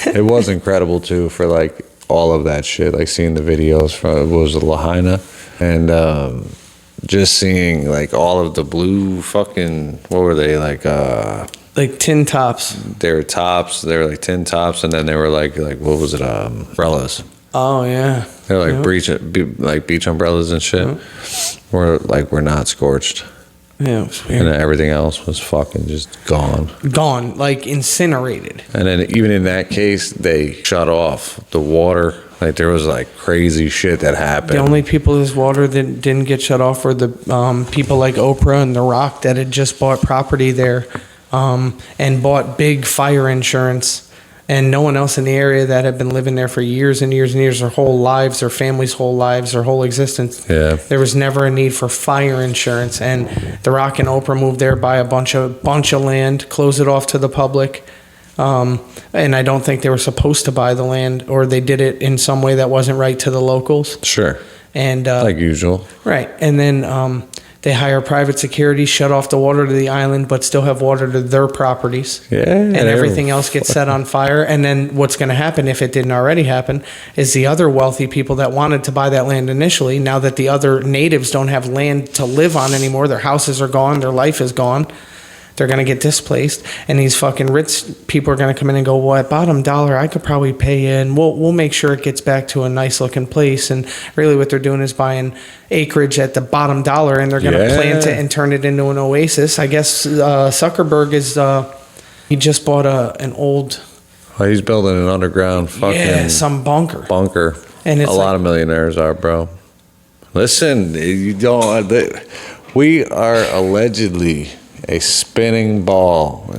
It was incredible too for like all of that shit. Like seeing the videos from what was it, Lahaina, and just seeing like all of the blue fucking what were they like? Like tin tops. They were tops. They were like tin tops, and then they were like what was it? Umbrellas. Oh, yeah. They're like Yep. beach umbrellas and shit. We're not scorched, Yeah, it was and weird. then everything else was fucking just gone. Gone, like incinerated. And then even in that case, they shut off the water. Like there was like crazy shit that happened. The only people whose water that didn't get shut off were the people like Oprah and The Rock that had just bought property there and bought big fire insurance. And no one else in the area that had been living there for years and years and years, their whole lives, their family's whole lives, their whole existence. Yeah. There was never a need for fire insurance. And The Rock and Oprah moved there, buy a bunch of land, close it off to the public. And I don't think they were supposed to buy the land, or they did it in some way that wasn't right to the locals. Sure. And Like usual. right, and then they hire private security, shut off the water to the island, but still have water to their properties. Yeah. And everything else gets set on fire. And then what's going to happen, if it didn't already happen, is the other wealthy people that wanted to buy that land initially, now that the other natives don't have land to live on anymore, their houses are gone, their life is gone, they're going to get displaced. And these fucking rich people are going to come in and go, well, at bottom dollar, I could probably pay in. We'll make sure it gets back to a nice looking place. And really what they're doing is buying acreage at the bottom dollar, and they're going to plant it and turn it into an oasis. I guess Zuckerberg is, he just bought an old... Well, he's building an underground fucking some bunker. And it's a lot of millionaires are, bro. Listen, you don't... We are allegedly a spinning ball.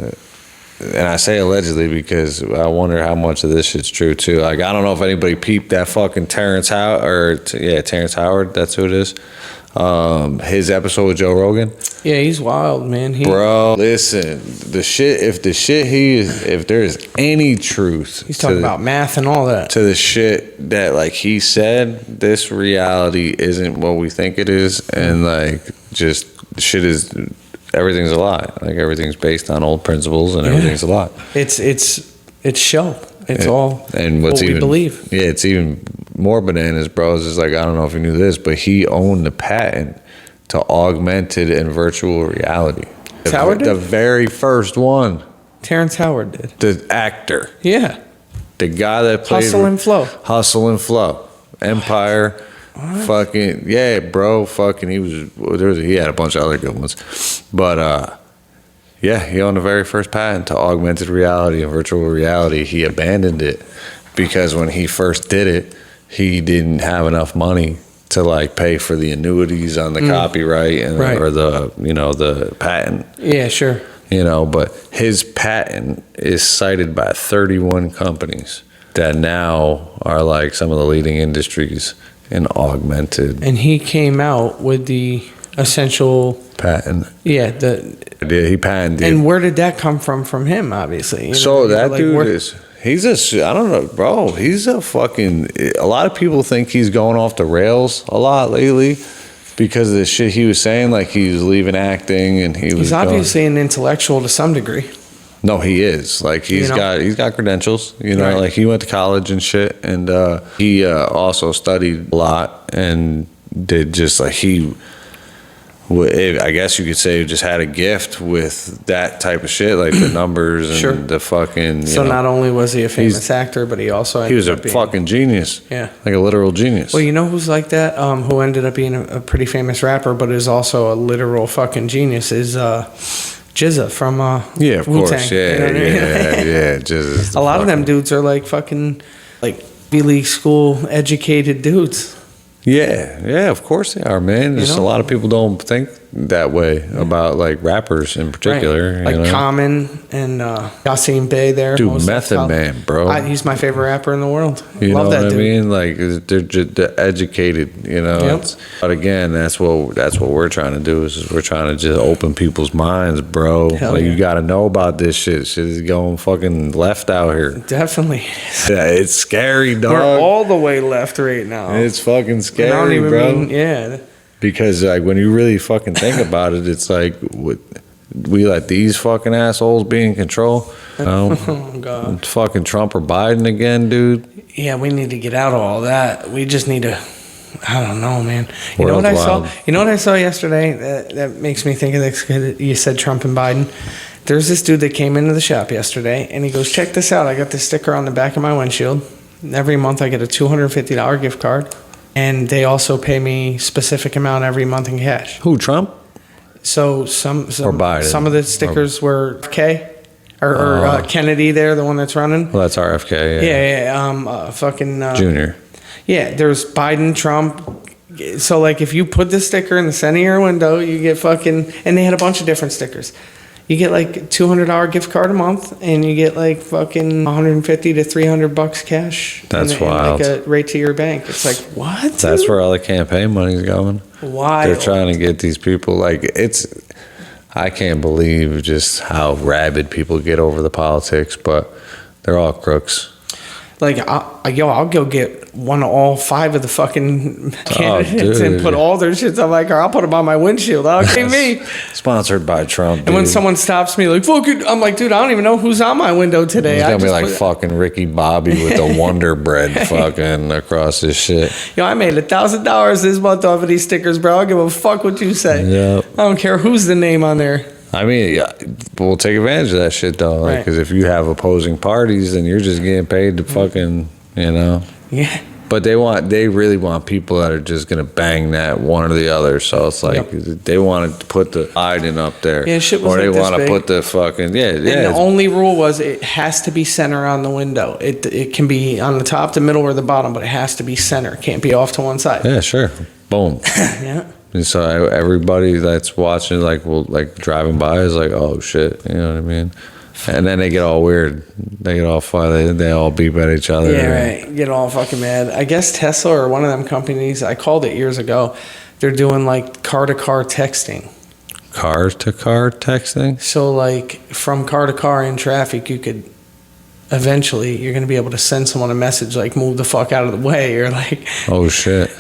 And I say allegedly because I wonder how much of this shit's true too. Like, I don't know if anybody peeped that fucking Terrence Howard, Terrence Howard, that's who it is. His episode with Joe Rogan. Yeah, he's wild, man. Bro, listen, if there's any truth, He's talking about math and all that. to the shit that like he said, this reality isn't what we think it is, and like just shit is. Everything's a lie. Like everything's based on old principles, and everything's a lie. It's show. It's all and what we believe. Yeah, it's even more bananas, bro, is like, I don't know if you knew this, but he owned the patent to augmented and virtual reality. Howard did? The very first one. Terrence Howard did. The actor. Yeah. The guy that played Hustle and Flow. Hustle and Flow. Empire. What? Fucking, yeah, bro. Fucking, he had a bunch of other good ones. But, yeah, he owned the very first patent to augmented reality and virtual reality. He abandoned it because when he first did it, he didn't have enough money to like pay for the annuities on the copyright and or the patent. Yeah, sure. But his patent is cited by 31 companies that now are like some of the leading industries in augmented. And he came out with the essential patent. Yeah, he patented. And where did that come from him, obviously? So that dude I don't know, bro. He's a lot of people think he's going off the rails a lot lately because of the shit he was saying, like he was leaving acting and he's obviously an intellectual to some degree. No, he is. Like he's got credentials, right. Like he went to college and shit, and he also studied a lot and did just like I guess you could say just had a gift with that type of shit, like the numbers and the fucking. So not only was he a famous actor, but he also was a fucking genius. Yeah, like a literal genius. Well, you know who's like that? Who ended up being a pretty famous rapper, but is also a literal fucking genius? Is Jizza from yeah, of Wu-Tang. Course, yeah. Jizza's a lot of them dudes are like fucking like B-League school educated dudes. Yeah, of course they are, man. Just a lot of people don't think that way about like rappers in particular. Right. Like Common and Yassine Bey there. Dude, Method Man, bro. He's my favorite rapper in the world. You Love know that what dude. I mean? Like they're educated, Yep. But again, that's what we're trying to do is we're trying to just open people's minds, bro. You got to know about this shit. Shit is going fucking left out here. Definitely. Yeah, it's scary, dog. We're all the way left right now. It's fucking scary, bro. Because like when you really fucking think about it, it's like we let these fucking assholes be in control. Oh God! Fucking Trump or Biden again, dude. Yeah, we need to get out of all that. We just need to. I don't know, man. You know what I saw? You know what I saw yesterday that makes me think of this? You said Trump and Biden. There's this dude that came into the shop yesterday, and he goes, "Check this out! I got this sticker on the back of my windshield. Every month I get a $250 gift card." And they also pay me specific amount every month in cash. Who, Trump? So some or Biden. Some of the stickers were K or Kennedy there, the one that's running. Well, that's RFK. Yeah. Junior. Yeah, there's Biden, Trump. So like if you put this sticker in the center of your window, you get fucking, and they had a bunch of different stickers. You get like $200 gift card a month, and you get like fucking $150 to $300 cash. That's wild. Like right to your bank. It's like what? That's where all the campaign money's going. Why? They're trying to get these people like I can't believe just how rabid people get over the politics, but they're all crooks. Like, I'll go get all 5 of the fucking candidates and put all their shits on my car. I'll put them on my windshield. Okay, me. Sponsored by Trump. And when someone stops me, like, fuck it, I'm like, dude, I don't even know who's on my window today. It's gonna be like fucking Ricky Bobby with the Wonder Bread fucking across this shit. Yo, I made $1,000 this month off of these stickers, bro. I don't give a fuck what you say. Yep. I don't care who's the name on there. I mean, we'll take advantage of that shit, though. Because if you have opposing parties, then you're just getting paid to fucking, Yeah. But they really want people that are just going to bang that one or the other. So it's like they want to put the Biden up there. Yeah, shit was or they like want to put the fucking, And the only rule was it has to be center on the window. It can be on the top, the middle, or the bottom, but it has to be center. It can't be off to one side. Yeah, sure. Boom. Yeah. And so everybody that's watching, like driving by is like, oh shit, you know what I mean? And then they get all weird. They get all funny. They all beep at each other. Yeah, right. Get all fucking mad. I guess Tesla or one of them companies, I called it years ago, they're doing like car-to-car texting. Car-to-car texting? So like from car to car in traffic, you could eventually, you're going to be able to send someone a message like, move the fuck out of the way, or like... Oh shit.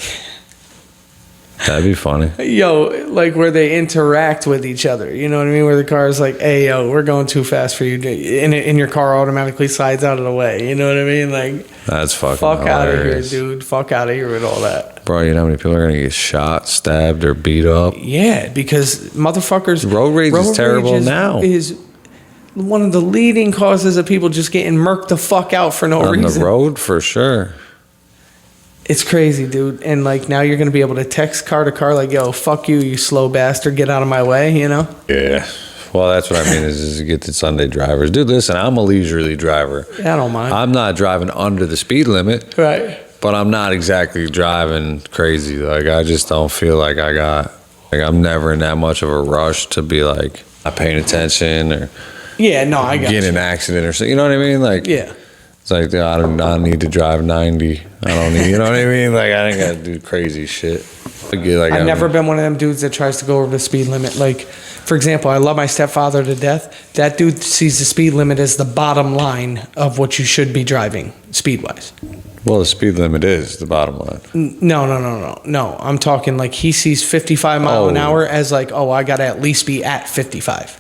That'd be funny. Yo, like where they interact with each other. You know what I mean? Where the car is like, hey, yo, we're going too fast for you. And your car automatically slides out of the way. You know what I mean? Like, that's fucking fuck out of here, hilarious. dude. Fuck out of here with all that. Bro, you know how many people are going to get shot, stabbed, or beat up? Yeah, because motherfuckers. Road rage is terrible now. Is one of the leading causes of people just getting murked the fuck out for no On reason. the road, for sure. It's crazy, dude. And like now you're gonna be able to text car to car like, yo, fuck you, you slow bastard, get out of my way, you know? Yeah. Well, that's what I mean is to get to Sunday drivers. Dude, listen, I'm a leisurely driver. Yeah, I don't mind. I'm not driving under the speed limit. Right. But I'm not exactly driving crazy. Like, I just don't feel like I'm never in that much of a rush to be like, not paying attention or Yeah, no, I got get in you. an accident or something. You know what I mean? Like, Yeah. it's like, I don't need to drive 90. I don't need, you know what I mean? Like, I ain't got to do crazy shit. I've never been one of them dudes that tries to go over the speed limit. Like, for example, I love my stepfather to death. That dude sees the speed limit as the bottom line of what you should be driving, speed-wise. Well, the speed limit is the bottom line. No. I'm talking like he sees 55 mile an hour as like, oh, I got to at least be at 55.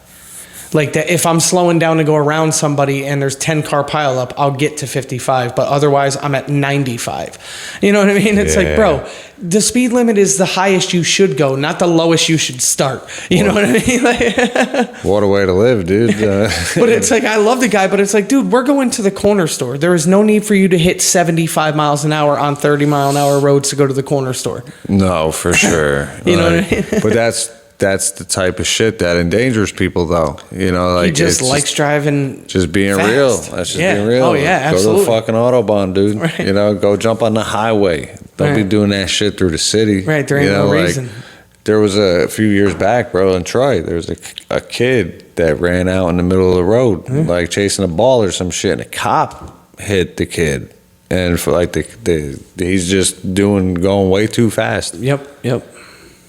Like that, if I'm slowing down to go around somebody and there's 10 car pileup, I'll get to 55, but otherwise I'm at 95. You know what I mean? It's like, bro, the speed limit is the highest you should go, not the lowest you should start. You know what I mean? Like, what a way to live, dude. but it's like, I love the guy, but it's like, dude, we're going to the corner store. There is no need for you to hit 75 miles an hour on 30 mile an hour roads to go to the corner store. No, for sure. You know what I mean? But that's the type of shit that endangers people, though. You know, like He just likes driving. Just being fast. real. That's just Yeah. being real. Oh, yeah, absolutely. Go to the fucking Autobahn, dude. Right. You know, go jump on the highway. Don't be doing that shit through the city. Right, there ain't you know, no like, reason. There was a few years back, bro, in Troy. There was a kid that ran out in the middle of the road, like chasing a ball or some shit, and a cop hit the kid. And for like he's just going way too fast. Yep.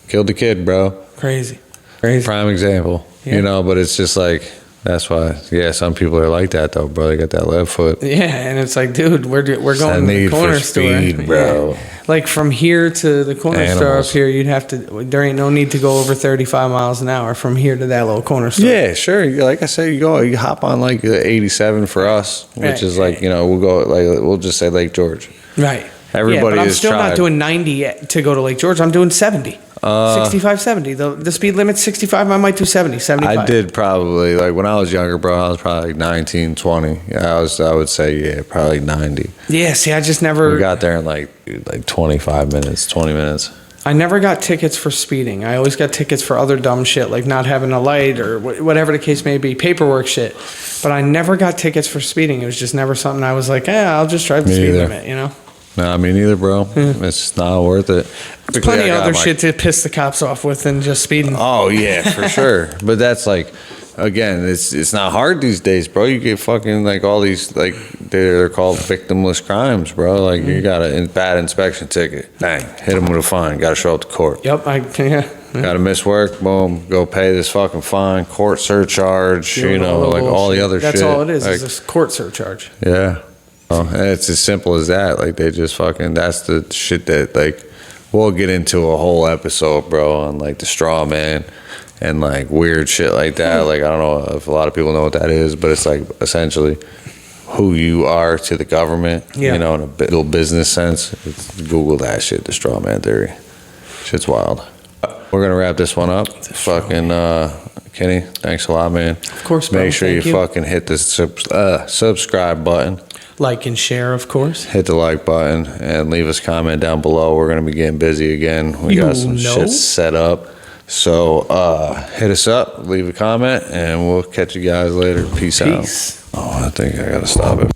Killed the kid, bro. Crazy. Prime example, Yeah. you know, but it's just like, that's why, some people are like that though, bro. They got that left foot. Yeah, and it's like, dude, we're going That to the need corner for store. speed, bro. Yeah. Like from here to the corner store up Animals. here, you'd have to. There ain't no need to go over 35 miles an hour from here to that little corner store. Yeah, sure. Like I said, you hop on like 87 for us, which Right, is like, we'll go, like, we'll just say Lake George. Right. Everybody but I'm has still tried. not doing 90 to go to Lake George. I'm doing 70. 65, 70. The speed limit's 65. I might do 70, 75. I did probably, like when I was younger, bro, I was probably like 19, 20. Yeah, I would say, probably 90. Yeah, see, I just never. We got there in like 25 minutes, 20 minutes. I never got tickets for speeding. I always got tickets for other dumb shit, like not having a light or whatever the case may be, paperwork shit. But I never got tickets for speeding. It was just never something I was like, I'll just drive the Me speed either. limit, you know? Nah, me neither, bro. It's not worth it. Plenty of other shit to piss the cops off with than just speeding. Oh yeah, for sure. But that's like, again, it's not hard these days, bro. You get fucking like all these like they're called victimless crimes, bro. Like you got a bad inspection ticket, bang, hit them with a fine. Got to show up to court. Yep, yeah. Got to miss work, boom, go pay this fucking fine, court surcharge, like all the other shit. That's all it is Like, a court surcharge. yeah. And it's as simple as that. Like they just fucking, that's the shit that like, we'll get into a whole episode, bro, on like the straw man and like weird shit like that. Like, I don't know if a lot of people know what that is, but it's like essentially who you are to the government, Yeah. in a little business sense. Google that shit, the straw man theory. Shit's wild. We're going to wrap this one up. Fucking, Kenny, thanks a lot, man. Of course, bro. Make sure you Thank you. fucking hit the subscribe button. Like and share, of course. Hit the like button and leave us a comment down below. We're going to be getting busy again. We got some shit set up. So hit us up, leave a comment, and we'll catch you guys later. Peace out. Oh, I think I got to stop it.